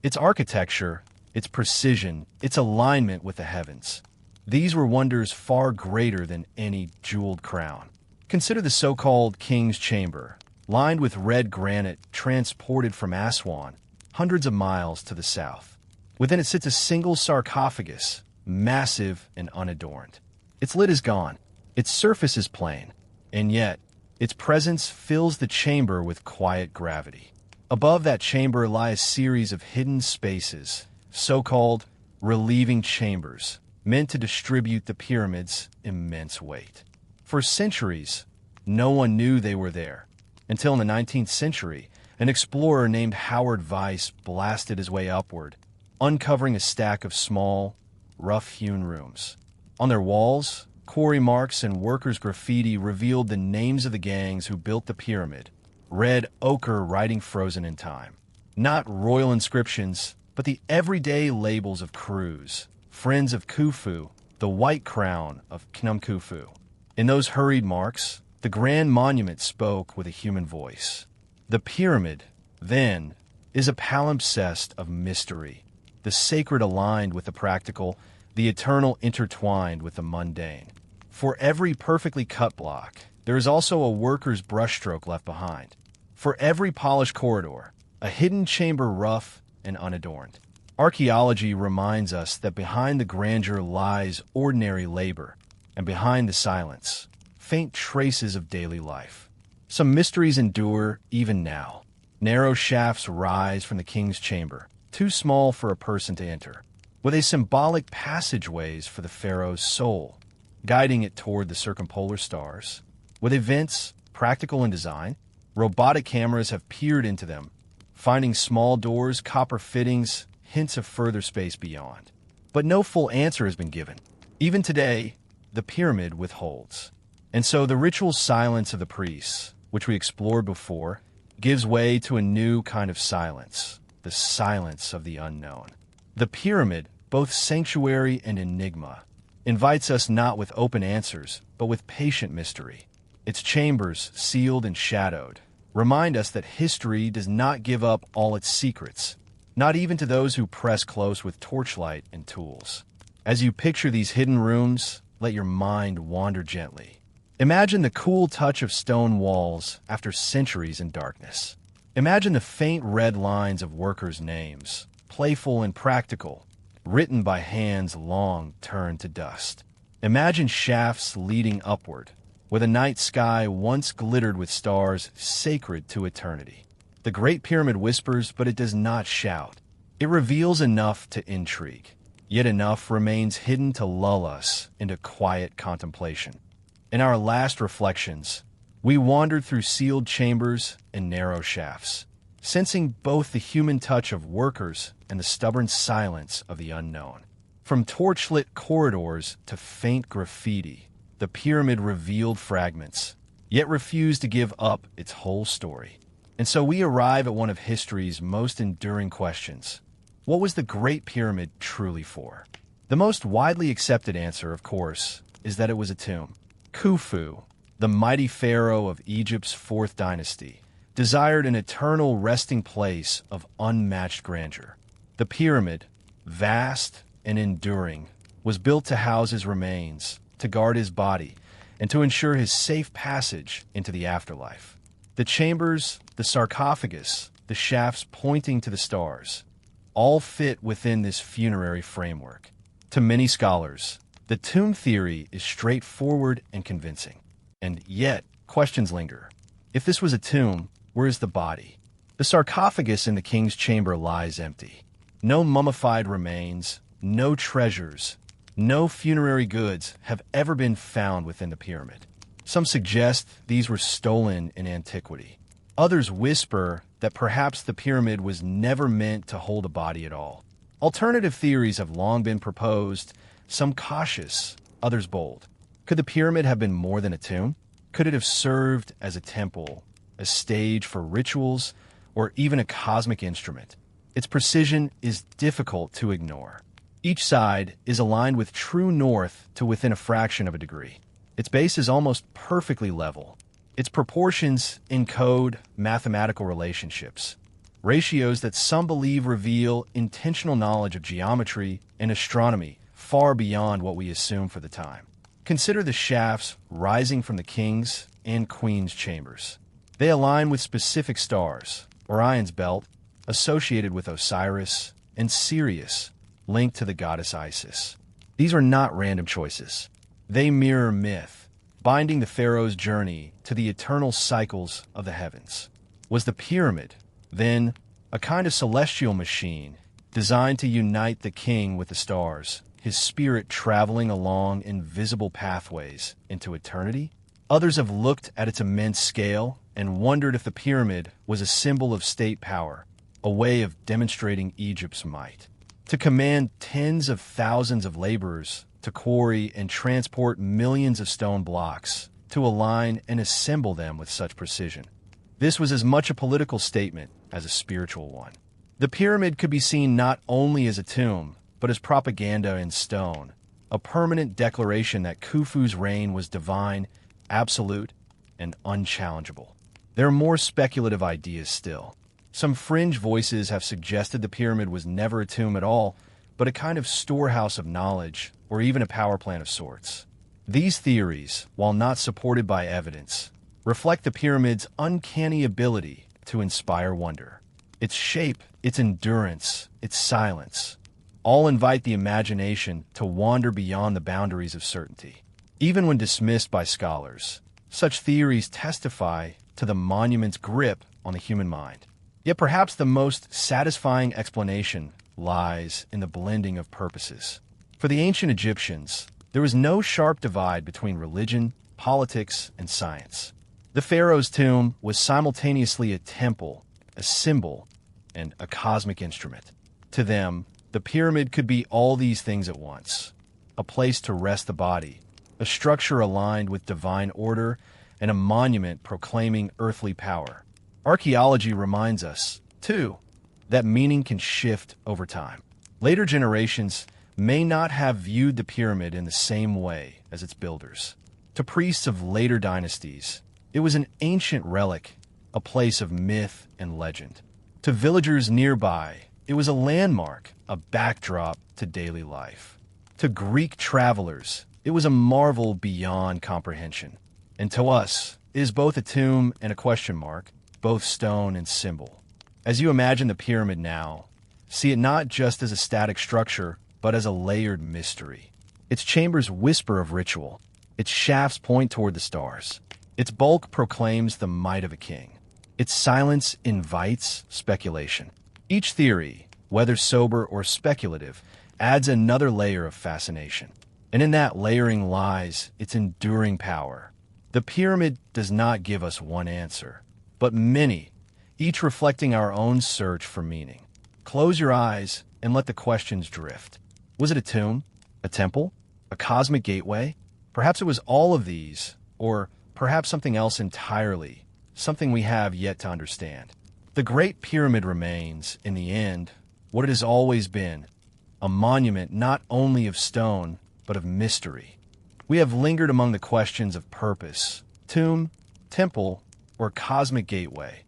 Its architecture, its precision, its alignment with the heavens. These were wonders far greater than any jeweled crown. Consider the so-called King's Chamber, lined with red granite transported from Aswan, hundreds of miles to the south. Within it sits a single sarcophagus, massive and unadorned. Its lid is gone, its surface is plain, and yet its presence fills the chamber with quiet gravity. Above that chamber lie a series of hidden spaces, so-called relieving chambers, meant to distribute the pyramid's immense weight. For centuries, no one knew they were there, until in the 19th century, an explorer named Howard Weiss blasted his way upward, uncovering a stack of small, rough-hewn rooms. On their walls, quarry marks and workers' graffiti revealed the names of the gangs who built the pyramid, red ochre writing frozen in time. Not royal inscriptions, but the everyday labels of crews, friends of Khufu, the white crown of Khnum-Khufu. In those hurried marks, the grand monument spoke with a human voice. The pyramid, then, is a palimpsest of mystery, the sacred aligned with the practical, the eternal intertwined with the mundane. For every perfectly cut block, there is also a worker's brushstroke left behind. For every polished corridor, a hidden chamber rough and unadorned. Archaeology reminds us that behind the grandeur lies ordinary labor, and behind the silence, faint traces of daily life. Some mysteries endure even now. Narrow shafts rise from the king's chamber, too small for a person to enter, with a symbolic passageways for the pharaoh's soul, guiding it toward the circumpolar stars. With events, practical in design, robotic cameras have peered into them, finding small doors, copper fittings, hints of further space beyond. But no full answer has been given. Even today, the pyramid withholds. And so the ritual silence of the priests, which we explored before, gives way to a new kind of silence, the silence of the unknown. The pyramid, both sanctuary and enigma, invites us not with open answers, but with patient mystery. Its chambers, sealed and shadowed, remind us that history does not give up all its secrets, not even to those who press close with torchlight and tools. As you picture these hidden rooms, let your mind wander gently. Imagine the cool touch of stone walls after centuries in darkness. Imagine the faint red lines of workers' names, playful and practical, written by hands long turned to dust. Imagine shafts leading upward, where the night sky once glittered with stars sacred to eternity. The Great Pyramid whispers, but it does not shout. It reveals enough to intrigue, yet enough remains hidden to lull us into quiet contemplation. In our last reflections, We wandered through sealed chambers and narrow shafts, sensing both the human touch of workers and the stubborn silence of the unknown. From torchlit corridors to faint graffiti, the pyramid revealed fragments, yet refused to give up its whole story. And so we arrive at one of history's most enduring questions. What was the Great Pyramid truly for? The most widely accepted answer, of course, is that it was a tomb. Khufu, the mighty pharaoh of Egypt's fourth dynasty, desired an eternal resting place of unmatched grandeur. The pyramid, vast and enduring, was built to house his remains, to guard his body, and to ensure his safe passage into the afterlife. The chambers, the sarcophagus, the shafts pointing to the stars, all fit within this funerary framework. To many scholars, the tomb theory is straightforward and convincing. And yet, questions linger. If this was a tomb, where is the body? The sarcophagus in the king's chamber lies empty. No mummified remains, no treasures, no funerary goods have ever been found within the pyramid. Some suggest these were stolen in antiquity. Others whisper that perhaps the pyramid was never meant to hold a body at all. Alternative theories have long been proposed, some cautious, others bold. Could the pyramid have been more than a tomb? Could it have served as a temple, a stage for rituals, or even a cosmic instrument? Its precision is difficult to ignore. Each side is aligned with true north to within a fraction of a degree. Its base is almost perfectly level. Its proportions encode mathematical relationships, ratios that some believe reveal intentional knowledge of geometry and astronomy far beyond what we assume for the time. Consider the shafts rising from the king's and queen's chambers. They align with specific stars, Orion's belt, associated with Osiris, and Sirius, linked to the goddess Isis. These are not random choices. They mirror myth, binding the pharaoh's journey to the eternal cycles of the heavens. Was the pyramid, then, a kind of celestial machine designed to unite the king with the stars, his spirit traveling along invisible pathways into eternity? Others have looked at its immense scale and wondered if the pyramid was a symbol of state power, a way of demonstrating Egypt's might. To command tens of thousands of laborers to quarry and transport millions of stone blocks, to align and assemble them with such precision. This was as much a political statement as a spiritual one. The pyramid could be seen not only as a tomb, but as propaganda in stone, a permanent declaration that Khufu's reign was divine, absolute, and unchallengeable. There are more speculative ideas still. Some fringe voices have suggested the pyramid was never a tomb at all, but a kind of storehouse of knowledge, or even a power plant of sorts. These theories, while not supported by evidence, reflect the pyramid's uncanny ability to inspire wonder. Its shape, its endurance, its silence, all invite the imagination to wander beyond the boundaries of certainty. Even when dismissed by scholars, such theories testify to the monument's grip on the human mind. Yet perhaps the most satisfying explanation lies in the blending of purposes. For the ancient Egyptians, there was no sharp divide between religion, politics, and science. The pharaoh's tomb was simultaneously a temple, a symbol, and a cosmic instrument. To them, the pyramid could be all these things at once: a place to rest the body, a structure aligned with divine order, and a monument proclaiming earthly power. Archaeology reminds us, too, that meaning can shift over time. Later generations may not have viewed the pyramid in the same way as its builders. To priests of later dynasties, it was an ancient relic, a place of myth and legend. To villagers nearby, it was a landmark, a backdrop to daily life. To Greek travelers, it was a marvel beyond comprehension. And to us, it is both a tomb and a question mark, both stone and symbol. As you imagine the pyramid now, see it not just as a static structure, but as a layered mystery. Its chambers whisper of ritual. Its shafts point toward the stars. Its bulk proclaims the might of a king. Its silence invites speculation. Each theory, whether sober or speculative, adds another layer of fascination. And in that layering lies its enduring power. The pyramid does not give us one answer, but many, each reflecting our own search for meaning. Close your eyes and let the questions drift. Was it a tomb? A temple? A cosmic gateway? Perhaps it was all of these, or perhaps something else entirely, something we have yet to understand. The Great Pyramid remains, in the end, what it has always been, a monument not only of stone, but of mystery. We have lingered among the questions of purpose, tomb, temple, or cosmic gateway,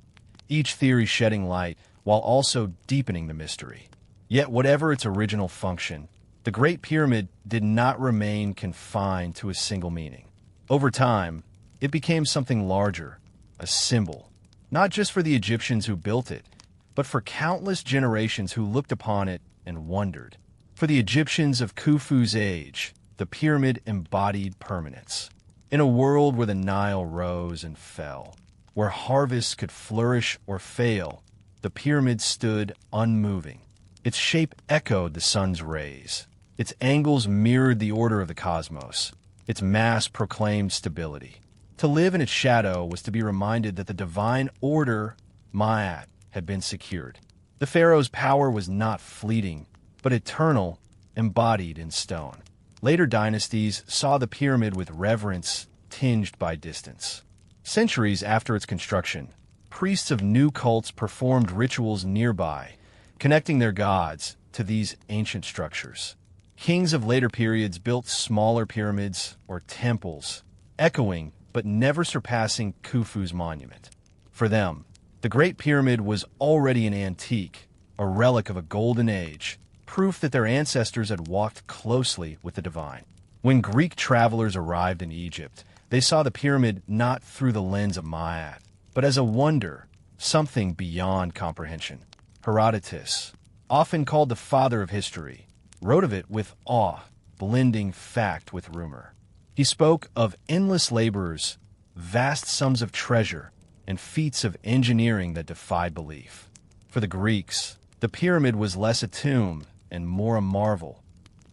each theory shedding light while also deepening the mystery. Yet whatever its original function, the Great Pyramid did not remain confined to a single meaning. Over time, it became something larger, a symbol, not just for the Egyptians who built it, but for countless generations who looked upon it and wondered. For the Egyptians of Khufu's age, the pyramid embodied permanence. In a world where the Nile rose and fell, where harvests could flourish or fail, the pyramid stood unmoving. Its shape echoed the sun's rays. Its angles mirrored the order of the cosmos. Its mass proclaimed stability. To live in its shadow was to be reminded that the divine order, Ma'at, had been secured. The pharaoh's power was not fleeting, but eternal, embodied in stone. Later dynasties saw the pyramid with reverence tinged by distance. Centuries after its construction, priests of new cults performed rituals nearby, connecting their gods to these ancient structures. Kings of later periods built smaller pyramids or temples, echoing but never surpassing Khufu's monument. For them, the Great Pyramid was already an antique, a relic of a golden age, proof that their ancestors had walked closely with the divine. When Greek travelers arrived in Egypt, they saw the pyramid not through the lens of Ma'at, but as a wonder, something beyond comprehension. Herodotus, often called the father of history, wrote of it with awe, blending fact with rumor. He spoke of endless laborers, vast sums of treasure, and feats of engineering that defied belief. For the Greeks, the pyramid was less a tomb and more a marvel,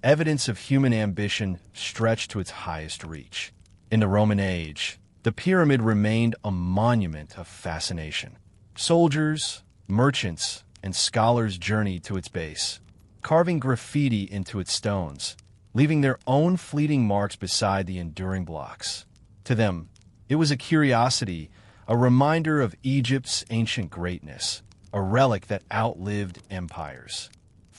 evidence of human ambition stretched to its highest reach. In the Roman age, the pyramid remained a monument of fascination. Soldiers, merchants, and scholars journeyed to its base, carving graffiti into its stones, leaving their own fleeting marks beside the enduring blocks. To them, it was a curiosity, a reminder of Egypt's ancient greatness, a relic that outlived empires.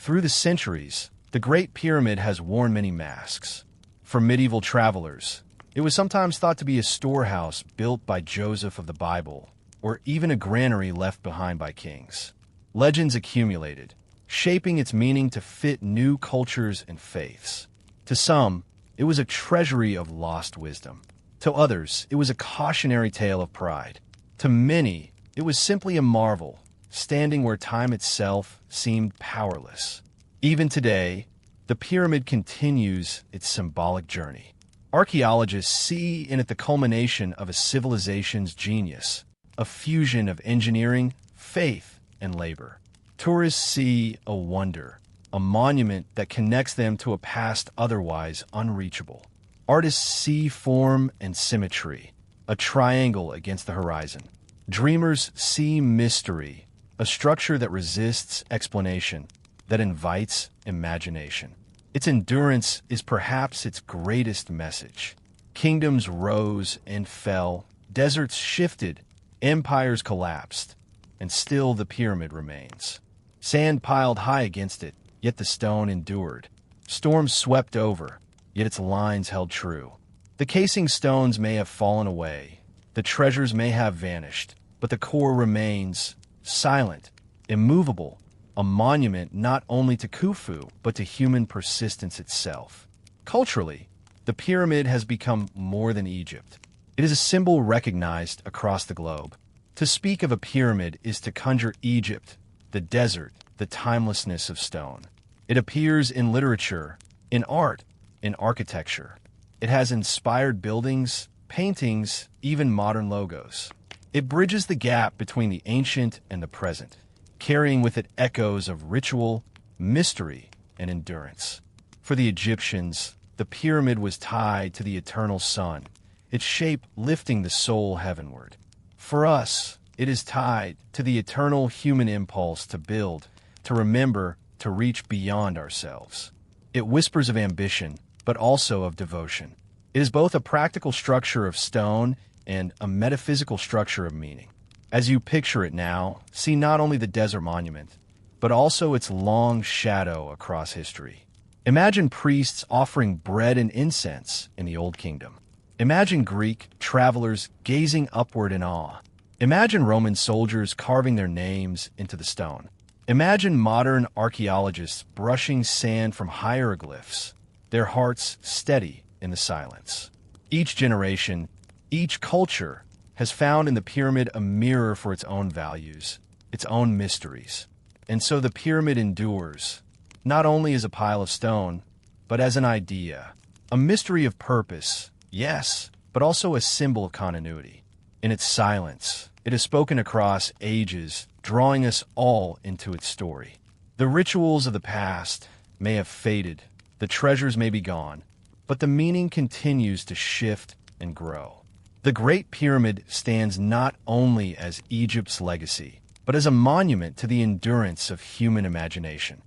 Through the centuries, the Great Pyramid has worn many masks. For medieval travelers, it was sometimes thought to be a storehouse built by Joseph of the Bible, or even a granary left behind by kings. Legends accumulated, shaping its meaning to fit new cultures and faiths. To some, it was a treasury of lost wisdom. To others, it was a cautionary tale of pride. To many, it was simply a marvel, standing where time itself seemed powerless. Even today, the pyramid continues its symbolic journey. Archaeologists see in it the culmination of a civilization's genius, a fusion of engineering, faith, and labor. Tourists see a wonder, a monument that connects them to a past otherwise unreachable. Artists see form and symmetry, a triangle against the horizon. Dreamers see mystery, a structure that resists explanation, that invites imagination. Its endurance is perhaps its greatest message. Kingdoms rose and fell, deserts shifted, empires collapsed, and still the pyramid remains. Sand piled high against it, yet the stone endured. Storms swept over, yet its lines held true. The casing stones may have fallen away, the treasures may have vanished, but the core remains silent, immovable, a monument not only to Khufu, but to human persistence itself. Culturally, the pyramid has become more than Egypt. It is a symbol recognized across the globe. To speak of a pyramid is to conjure Egypt, the desert, the timelessness of stone. It appears in literature, in art, in architecture. It has inspired buildings, paintings, even modern logos. It bridges the gap between the ancient and the present, carrying with it echoes of ritual, mystery, and endurance. For the Egyptians, the pyramid was tied to the eternal sun, its shape lifting the soul heavenward. For us, it is tied to the eternal human impulse to build, to remember, to reach beyond ourselves. It whispers of ambition, but also of devotion. It is both a practical structure of stone and a metaphysical structure of meaning. As you picture it now, see not only the desert monument, but also its long shadow across history. Imagine priests offering bread and incense in the Old Kingdom. Imagine Greek travelers gazing upward in awe. Imagine Roman soldiers carving their names into the stone. Imagine modern archaeologists brushing sand from hieroglyphs, their hearts steady in the silence. Each generation, each culture, has found in the pyramid a mirror for its own values, its own mysteries. And so the pyramid endures, not only as a pile of stone, but as an idea, a mystery of purpose, yes, but also a symbol of continuity. In its silence, it has spoken across ages, drawing us all into its story. The rituals of the past may have faded, the treasures may be gone, but the meaning continues to shift and grow. The Great Pyramid stands not only as Egypt's legacy, but as a monument to the endurance of human imagination.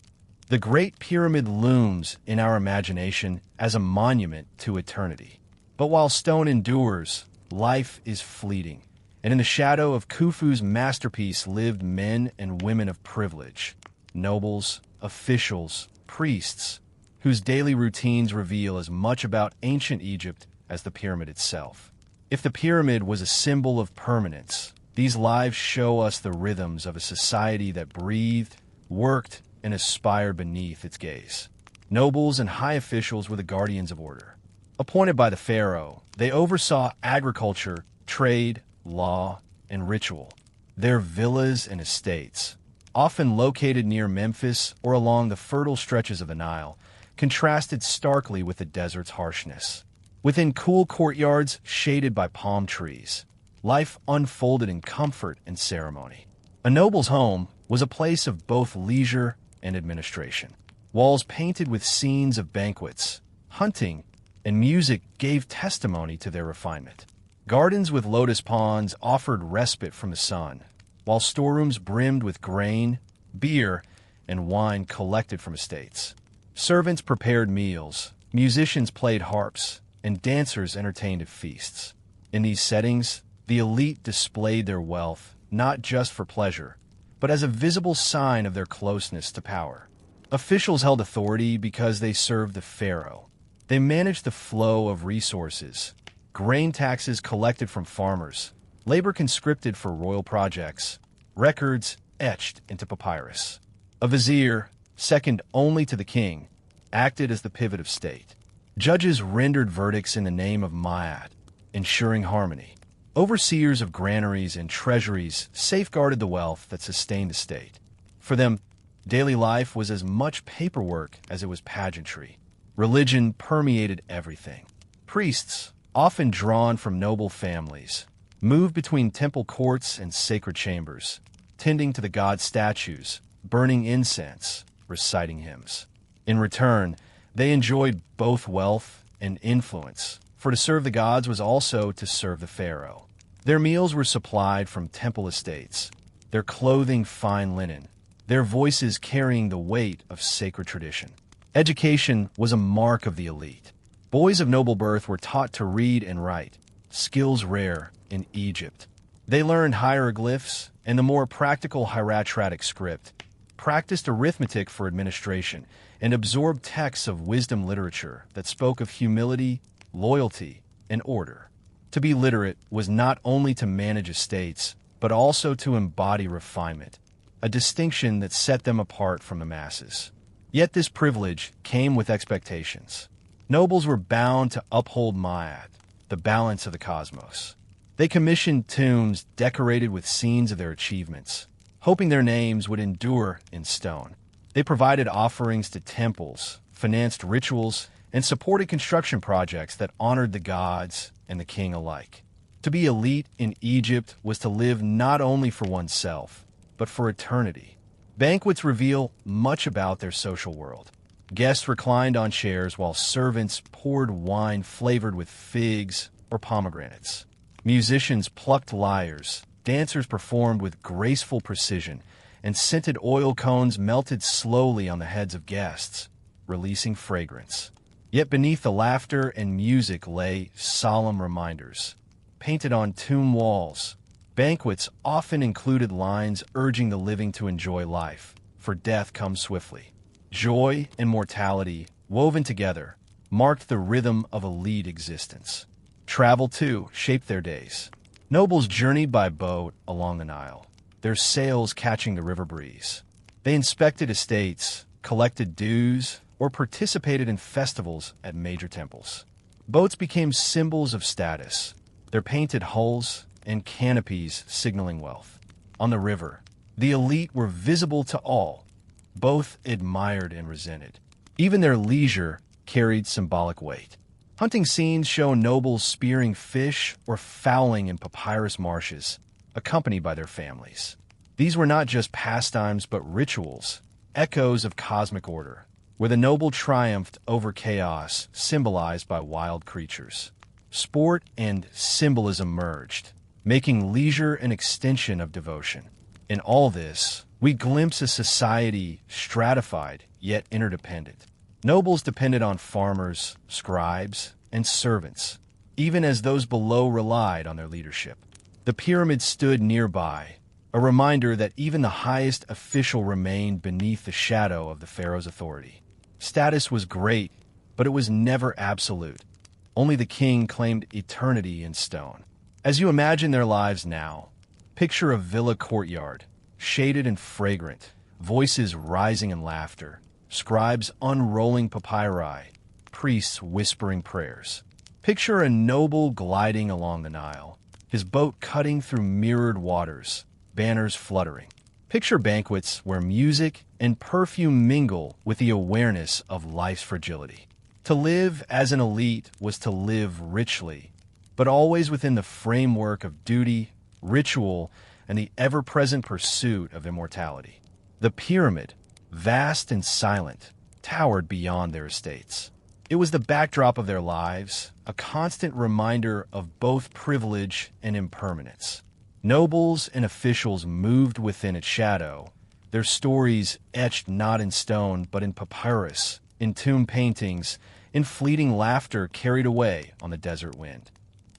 The Great Pyramid looms in our imagination as a monument to eternity. But while stone endures, life is fleeting, and in the shadow of Khufu's masterpiece lived men and women of privilege, nobles, officials, priests, whose daily routines reveal as much about ancient Egypt as the pyramid itself. If the pyramid was a symbol of permanence, these lives show us the rhythms of a society that breathed, worked, and aspired beneath its gaze. Nobles and high officials were the guardians of order. Appointed by the pharaoh, they oversaw agriculture, trade, law, and ritual. Their villas and estates, often located near Memphis or along the fertile stretches of the Nile, contrasted starkly with the desert's harshness. Within cool courtyards shaded by palm trees, life unfolded in comfort and ceremony. A noble's home was a place of both leisure and administration. Walls painted with scenes of banquets, hunting, and music gave testimony to their refinement. Gardens with lotus ponds offered respite from the sun, while storerooms brimmed with grain, beer, and wine collected from estates. Servants prepared meals, musicians played harps, and dancers entertained at feasts. In these settings, the elite displayed their wealth not just for pleasure, but as a visible sign of their closeness to power. Officials held authority because they served the pharaoh. They managed the flow of resources, grain taxes collected from farmers, labor conscripted for royal projects, records etched into papyrus. A vizier, second only to the king, acted as the pivot of state. Judges rendered verdicts in the name of Ma'at, ensuring harmony. Overseers of granaries and treasuries safeguarded the wealth that sustained the state. For them, daily life was as much paperwork as it was pageantry. Religion permeated everything. Priests, often drawn from noble families, moved between temple courts and sacred chambers, tending to the god statues, burning incense, reciting hymns. In return, they enjoyed both wealth and influence, for to serve the gods was also to serve the pharaoh. Their meals were supplied from temple estates, their clothing fine linen, their voices carrying the weight of sacred tradition. Education was a mark of the elite. Boys of noble birth were taught to read and write, skills rare in Egypt. They learned hieroglyphs and the more practical hieratic script, practiced arithmetic for administration, and absorbed texts of wisdom literature that spoke of humility, loyalty, and order. To be literate was not only to manage estates, but also to embody refinement, a distinction that set them apart from the masses. Yet this privilege came with expectations. Nobles were bound to uphold Ma'at, the balance of the cosmos. They commissioned tombs decorated with scenes of their achievements, hoping their names would endure in stone. They provided offerings to temples, financed rituals, and supported construction projects that honored the gods and the king alike. To be elite in Egypt was to live not only for oneself, but for eternity. Banquets reveal much about their social world. Guests reclined on chairs while servants poured wine flavored with figs, or pomegranates. Musicians plucked lyres, dancers performed with graceful precision, and scented oil cones melted slowly on the heads of guests, releasing fragrance. Yet beneath the laughter and music lay solemn reminders. Painted on tomb walls, banquets often included lines urging the living to enjoy life, for death comes swiftly. Joy and mortality, woven together, marked the rhythm of elite existence. Travel, too, shaped their days. Nobles journeyed by boat along the Nile, their sails catching the river breeze. They inspected estates, collected dues, or participated in festivals at major temples. Boats became symbols of status, their painted hulls and canopies signaling wealth. On the river, the elite were visible to all, both admired and resented. Even their leisure carried symbolic weight. Hunting scenes show nobles spearing fish or fowling in papyrus marshes, accompanied by their families. These were not just pastimes but rituals, echoes of cosmic order, where the noble triumphed over chaos symbolized by wild creatures. Sport and symbolism merged, making leisure an extension of devotion. In all this, we glimpse a society stratified yet interdependent. Nobles depended on farmers, scribes, and servants, even as those below relied on their leadership. The pyramid stood nearby, a reminder that even the highest official remained beneath the shadow of the pharaoh's authority. Status was great, but it was never absolute. Only the king claimed eternity in stone. As you imagine their lives now, picture a villa courtyard, shaded and fragrant, voices rising in laughter, scribes unrolling papyri, priests whispering prayers. Picture a noble gliding along the Nile, his boat cutting through mirrored waters, banners fluttering. Picture banquets where music and perfume mingle with the awareness of life's fragility. To live as an elite was to live richly, but always within the framework of duty, ritual, and the ever-present pursuit of immortality. The pyramid, vast and silent, towered beyond their estates. It was the backdrop of their lives, a constant reminder of both privilege and impermanence. Nobles and officials moved within its shadow, their stories etched not in stone but in papyrus, in tomb paintings, in fleeting laughter carried away on the desert wind.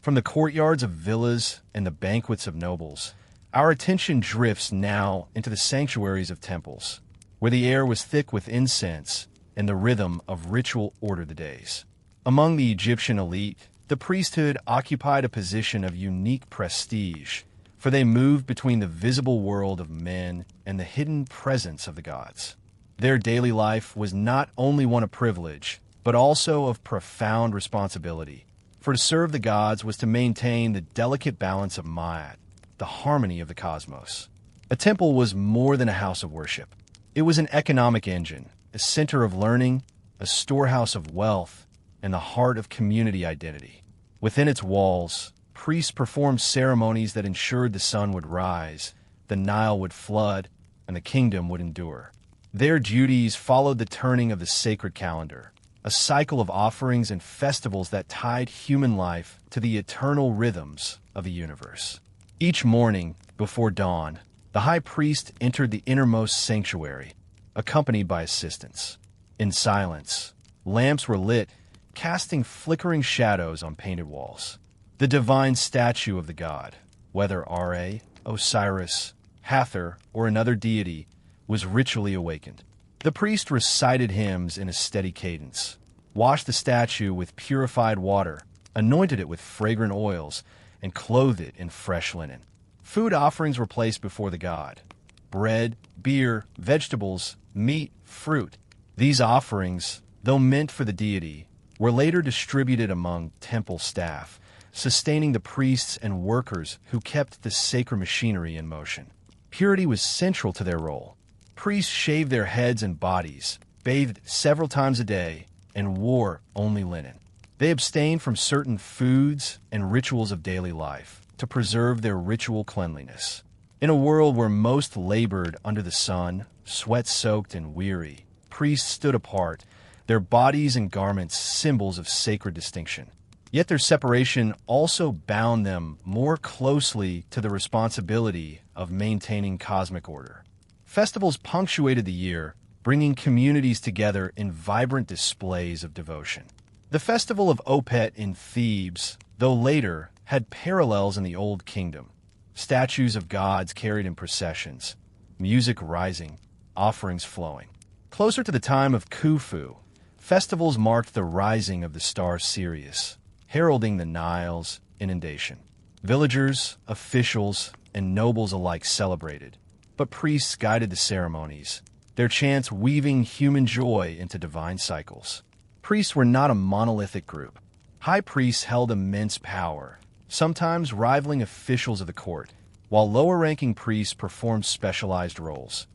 From the courtyards of villas and the banquets of nobles, our attention drifts now into the sanctuaries of temples, where the air was thick with incense and the rhythm of ritual ordered the days. Among the Egyptian elite, the priesthood occupied a position of unique prestige, for they moved between the visible world of men and the hidden presence of the gods. Their daily life was not only one of privilege, but also of profound responsibility, for to serve the gods was to maintain the delicate balance of Ma'at, the harmony of the cosmos. A temple was more than a house of worship. It was an economic engine, a center of learning, a storehouse of wealth, and the heart of community identity. Within its walls, priests performed ceremonies that ensured the sun would rise, the Nile would flood, and the kingdom would endure. Their duties followed the turning of the sacred calendar, a cycle of offerings and festivals that tied human life to the eternal rhythms of the universe. Each morning, before dawn, the high priest entered the innermost sanctuary, accompanied by assistants. In silence, lamps were lit, casting flickering shadows on painted walls. The divine statue of the god, whether Ra, Osiris, Hathor, or another deity, was ritually awakened. The priest recited hymns in a steady cadence, washed the statue with purified water, anointed it with fragrant oils, and clothed it in fresh linen. Food offerings were placed before the god: bread, beer, vegetables, meat, fruit. These offerings, though meant for the deity, were later distributed among temple staff, sustaining the priests and workers who kept the sacred machinery in motion. Purity was central to their role. Priests shaved their heads and bodies, bathed several times a day, and wore only linen. They abstained from certain foods and rituals of daily life to preserve their ritual cleanliness. In a world where most labored under the sun, sweat-soaked and weary, priests stood apart, their bodies and garments symbols of sacred distinction. Yet their separation also bound them more closely to the responsibility of maintaining cosmic order. Festivals punctuated the year, bringing communities together in vibrant displays of devotion. The festival of Opet in Thebes, though later, had parallels in the Old Kingdom. Statues of gods carried in processions, music rising, offerings flowing. Closer to the time of Khufu, festivals marked the rising of the star Sirius, heralding the Nile's inundation. Villagers, officials, and nobles alike celebrated, but priests guided the ceremonies, their chants weaving human joy into divine cycles. Priests were not a monolithic group. High priests held immense power, sometimes rivaling officials of the court, while lower-ranking priests performed specialized roles.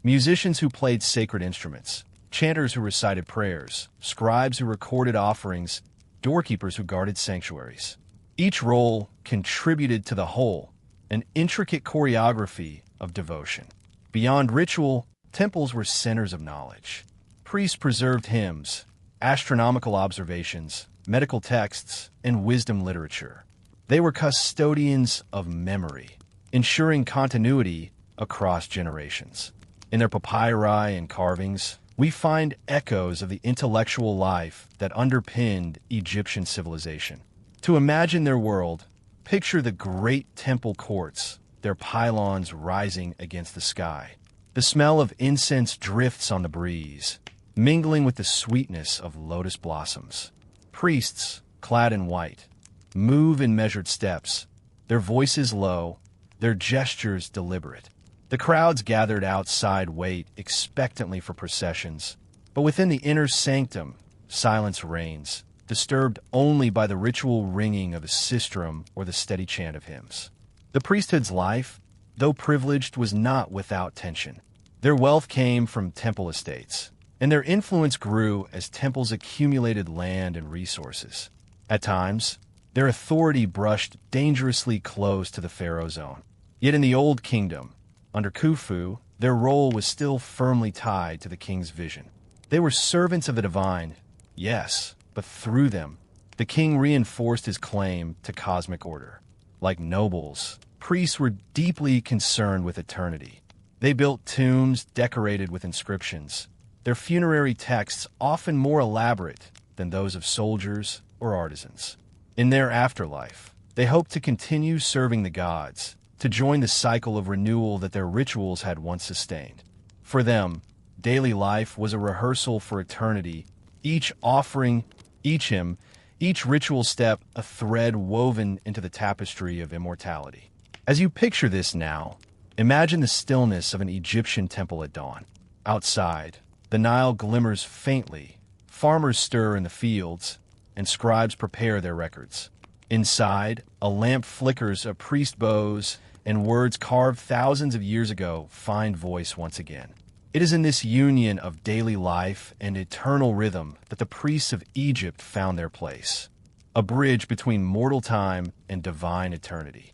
Musicians who played sacred instruments, chanters who recited prayers, scribes who recorded offerings, doorkeepers who guarded sanctuaries. Each role contributed to the whole, an intricate choreography of devotion. Beyond ritual, temples were centers of knowledge. Priests preserved hymns, astronomical observations, medical texts, and wisdom literature. They were custodians of memory, ensuring continuity across generations. In their papyri and carvings, we find echoes of the intellectual life that underpinned Egyptian civilization. To imagine their world, picture the great temple courts, their pylons rising against the sky. The smell of incense drifts on the breeze, mingling with the sweetness of lotus blossoms. Priests, clad in white, move in measured steps, their voices low, their gestures deliberate. The crowds gathered outside wait expectantly for processions, but within the inner sanctum, silence reigns, disturbed only by the ritual ringing of a sistrum or the steady chant of hymns. The priesthood's life, though privileged, was not without tension. Their wealth came from temple estates, and their influence grew as temples accumulated land and resources. At times, their authority brushed dangerously close to the pharaoh's own. Yet in the Old Kingdom, under Khufu, their role was still firmly tied to the king's vision. They were servants of the divine, yes, but through them, the king reinforced his claim to cosmic order. Like nobles, priests were deeply concerned with eternity. They built tombs decorated with inscriptions, their funerary texts often more elaborate than those of soldiers or artisans. In their afterlife, they hoped to continue serving the gods, to join the cycle of renewal that their rituals had once sustained. For them, daily life was a rehearsal for eternity, each offering, each hymn, each ritual step a thread woven into the tapestry of immortality. As you picture this now, imagine the stillness of an Egyptian temple at dawn. Outside, the Nile glimmers faintly, farmers stir in the fields, and scribes prepare their records. Inside, a lamp flickers, a priest bows, and words carved thousands of years ago find voice once again. It is in this union of daily life and eternal rhythm that the priests of Egypt found their place, a bridge between mortal time and divine eternity.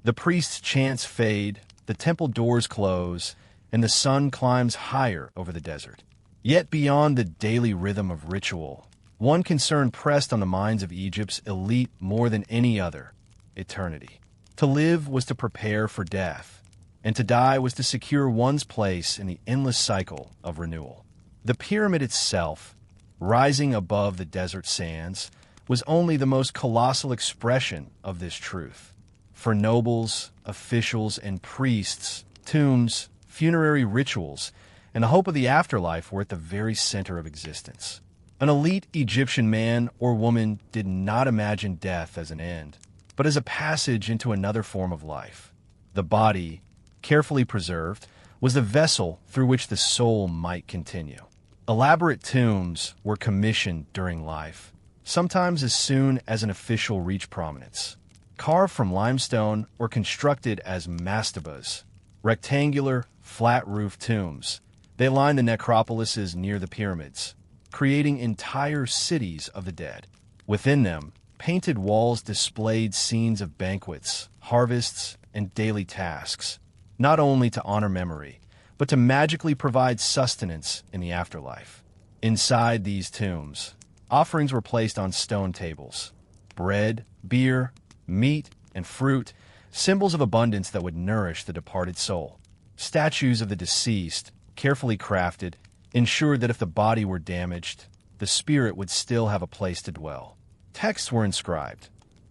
The priests' chants fade, the temple doors close, and the sun climbs higher over the desert. Yet beyond the daily rhythm of ritual, one concern pressed on the minds of Egypt's elite more than any other: eternity. To live was to prepare for death, and to die was to secure one's place in the endless cycle of renewal. The pyramid itself, rising above the desert sands, was only the most colossal expression of this truth. For nobles, officials, and priests, tombs, funerary rituals, and the hope of the afterlife were at the very center of existence. An elite Egyptian man or woman did not imagine death as an end, but as a passage into another form of life. The body, carefully preserved, was the vessel through which the soul might continue. Elaborate tombs were commissioned during life, sometimes as soon as an official reached prominence. Carved from limestone or constructed as mastabas, rectangular, flat-roofed tombs, they lined the necropolises near the pyramids, creating entire cities of the dead. Within them, painted walls displayed scenes of banquets, harvests, and daily tasks, not only to honor memory, but to magically provide sustenance in the afterlife. Inside these tombs, offerings were placed on stone tables, bread, beer, meat, and fruit, symbols of abundance that would nourish the departed soul. Statues of the deceased, carefully crafted, ensured that if the body were damaged, the spirit would still have a place to dwell. Texts were inscribed,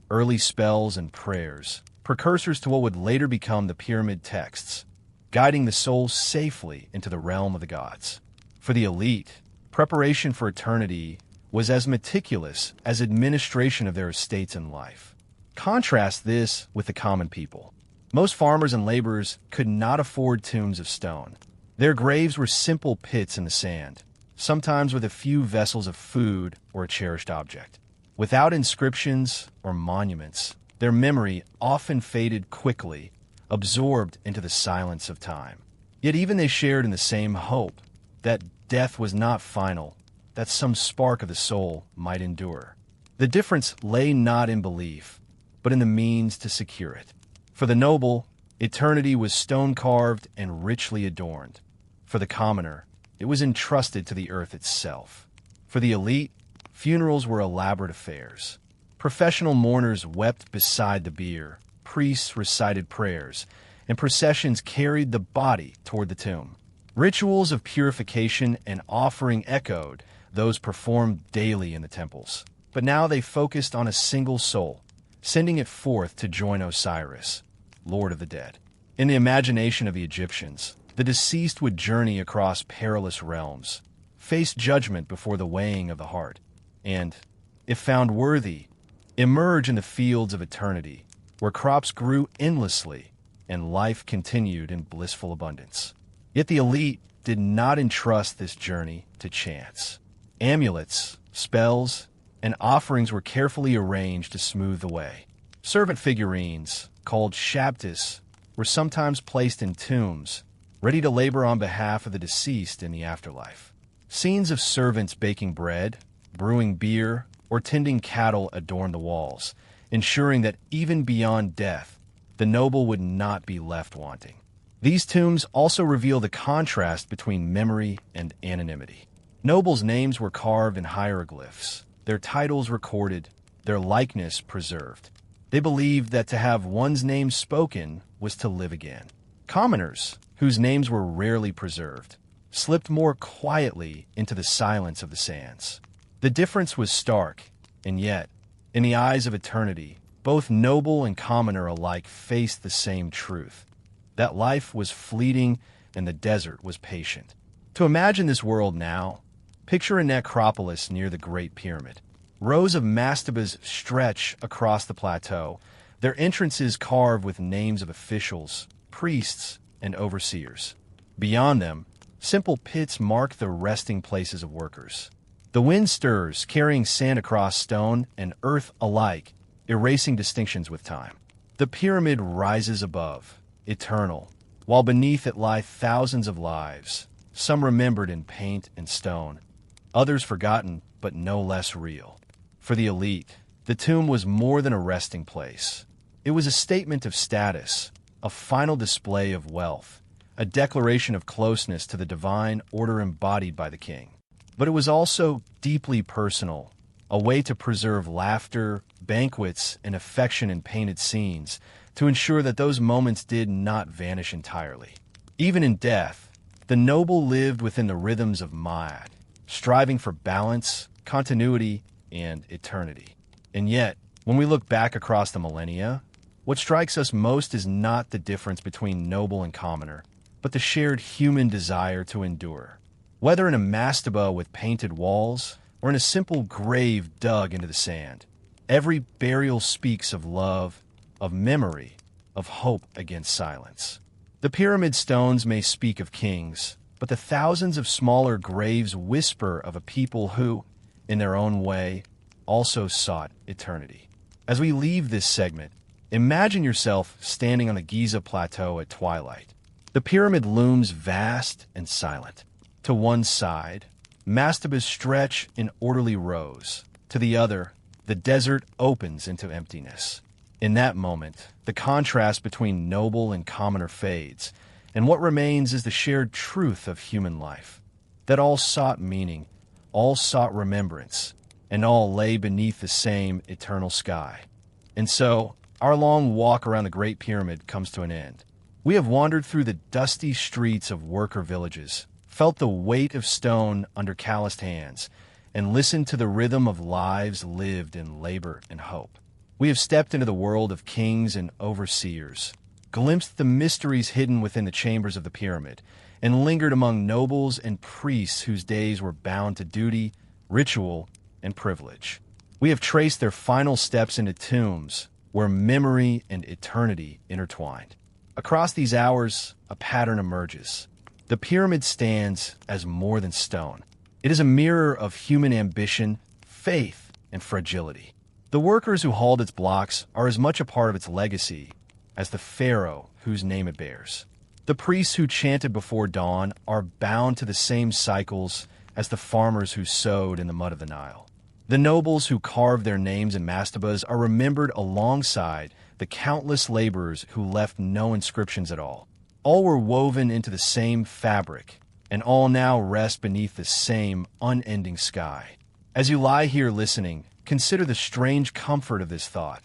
early spells and prayers, precursors to what would later become the pyramid texts, guiding the soul safely into the realm of the gods. For the elite, preparation for eternity was as meticulous as administration of their estates and life. Contrast this with the common people. Most farmers and laborers could not afford tombs of stone. Their graves were simple pits in the sand, sometimes with a few vessels of food or a cherished object. Without inscriptions or monuments, their memory often faded quickly, absorbed into the silence of time. Yet even they shared in the same hope that death was not final, that some spark of the soul might endure. The difference lay not in belief, but in the means to secure it. For the noble, eternity was stone-carved and richly adorned. For the commoner, it was entrusted to the earth itself. For the elite, funerals were elaborate affairs. Professional mourners wept beside the bier, priests recited prayers, and processions carried the body toward the tomb. Rituals of purification and offering echoed those performed daily in the temples. But now they focused on a single soul, sending it forth to join Osiris, Lord of the dead. In the imagination of the Egyptians, the deceased would journey across perilous realms, face judgment before the weighing of the heart, and, if found worthy, emerge in the fields of eternity, where crops grew endlessly and life continued in blissful abundance. Yet the elite did not entrust this journey to chance. Amulets, spells, and offerings were carefully arranged to smooth the way. Servant figurines, called shaptis, were sometimes placed in tombs, ready to labor on behalf of the deceased in the afterlife. Scenes of servants baking bread, brewing beer, or tending cattle adorned the walls, ensuring that even beyond death, the noble would not be left wanting. These tombs also reveal the contrast between memory and anonymity. Nobles' names were carved in hieroglyphs, their titles recorded, their likeness preserved. They believed that to have one's name spoken was to live again. Commoners, whose names were rarely preserved, slipped more quietly into the silence of the sands. The difference was stark, and yet, in the eyes of eternity, both noble and commoner alike faced the same truth, that life was fleeting and the desert was patient. To imagine this world now, picture a necropolis near the Great Pyramid. Rows of mastabas stretch across the plateau, their entrances carved with names of officials, priests, and overseers. Beyond them, simple pits mark the resting places of workers. The wind stirs, carrying sand across stone and earth alike, erasing distinctions with time. The pyramid rises above, eternal, while beneath it lie thousands of lives, some remembered in paint and stone, others forgotten but no less real. For the elite, the tomb was more than a resting place. It was a statement of status, a final display of wealth, a declaration of closeness to the divine order embodied by the king. But it was also deeply personal, a way to preserve laughter, banquets, and affection in painted scenes, to ensure that those moments did not vanish entirely. Even in death, the noble lived within the rhythms of Ma'at, striving for balance, continuity, and eternity. And yet, when we look back across the millennia, what strikes us most is not the difference between noble and commoner, but the shared human desire to endure. Whether in a mastaba with painted walls or in a simple grave dug into the sand, every burial speaks of love, of memory, of hope against silence. The pyramid stones may speak of kings, but the thousands of smaller graves whisper of a people who, in their own way, also sought eternity. As we leave this segment, imagine yourself standing on the Giza Plateau at twilight. The pyramid looms vast and silent. To one side, mastabas stretch in orderly rows. To the other, the desert opens into emptiness. In that moment, the contrast between noble and commoner fades, and what remains is the shared truth of human life, that all sought meaning, all sought remembrance, and all lay beneath the same eternal sky. And so, our long walk around the Great Pyramid comes to an end. We have wandered through the dusty streets of worker villages, felt the weight of stone under calloused hands, and listened to the rhythm of lives lived in labor and hope. We have stepped into the world of kings and overseers, glimpsed the mysteries hidden within the chambers of the pyramid, and lingered among nobles and priests whose days were bound to duty, ritual, and privilege. We have traced their final steps into tombs where memory and eternity intertwined. Across these hours, a pattern emerges. The pyramid stands as more than stone. It is a mirror of human ambition, faith, and fragility. The workers who hauled its blocks are as much a part of its legacy as the pharaoh whose name it bears. The priests who chanted before dawn are bound to the same cycles as the farmers who sowed in the mud of the Nile. The nobles who carved their names in mastabas are remembered alongside the countless laborers who left no inscriptions at all. All were woven into the same fabric, and all now rest beneath the same unending sky. As you lie here listening, consider the strange comfort of this thought,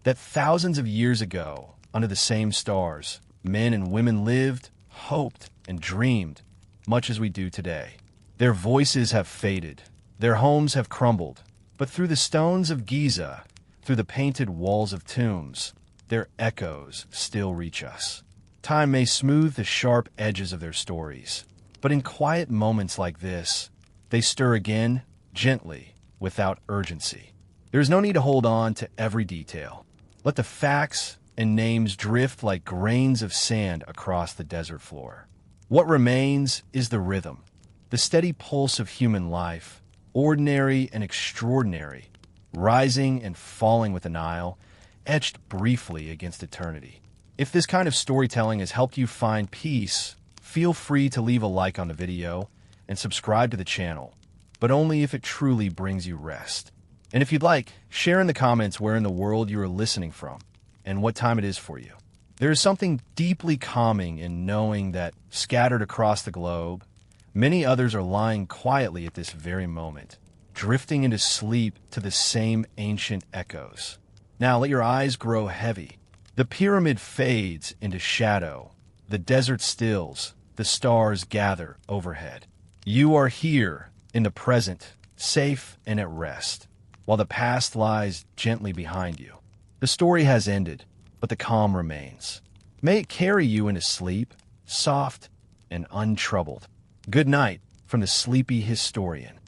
that thousands of years ago, under the same stars, men and women lived, hoped, and dreamed, much as we do today. Their voices have faded, their homes have crumbled, but through the stones of Giza, through the painted walls of tombs, their echoes still reach us. Time may smooth the sharp edges of their stories, but in quiet moments like this, they stir again, gently, without urgency. There is no need to hold on to every detail. Let the facts and names drift like grains of sand across the desert floor. What remains is the rhythm, the steady pulse of human life, ordinary and extraordinary, rising and falling with the Nile, etched briefly against eternity. If this kind of storytelling has helped you find peace, feel free to leave a like on the video and subscribe to the channel, but only if it truly brings you rest. And if you'd like, share in the comments where in the world you are listening from and what time it is for you. There is something deeply calming in knowing that, scattered across the globe, many others are lying quietly at this very moment, drifting into sleep to the same ancient echoes. Now let your eyes grow heavy. The pyramid fades into shadow. The desert stills. The stars gather overhead. You are here in the present, safe and at rest, while the past lies gently behind you. The story has ended, but the calm remains. May it carry you into sleep, soft and untroubled. Good night from the sleepy historian.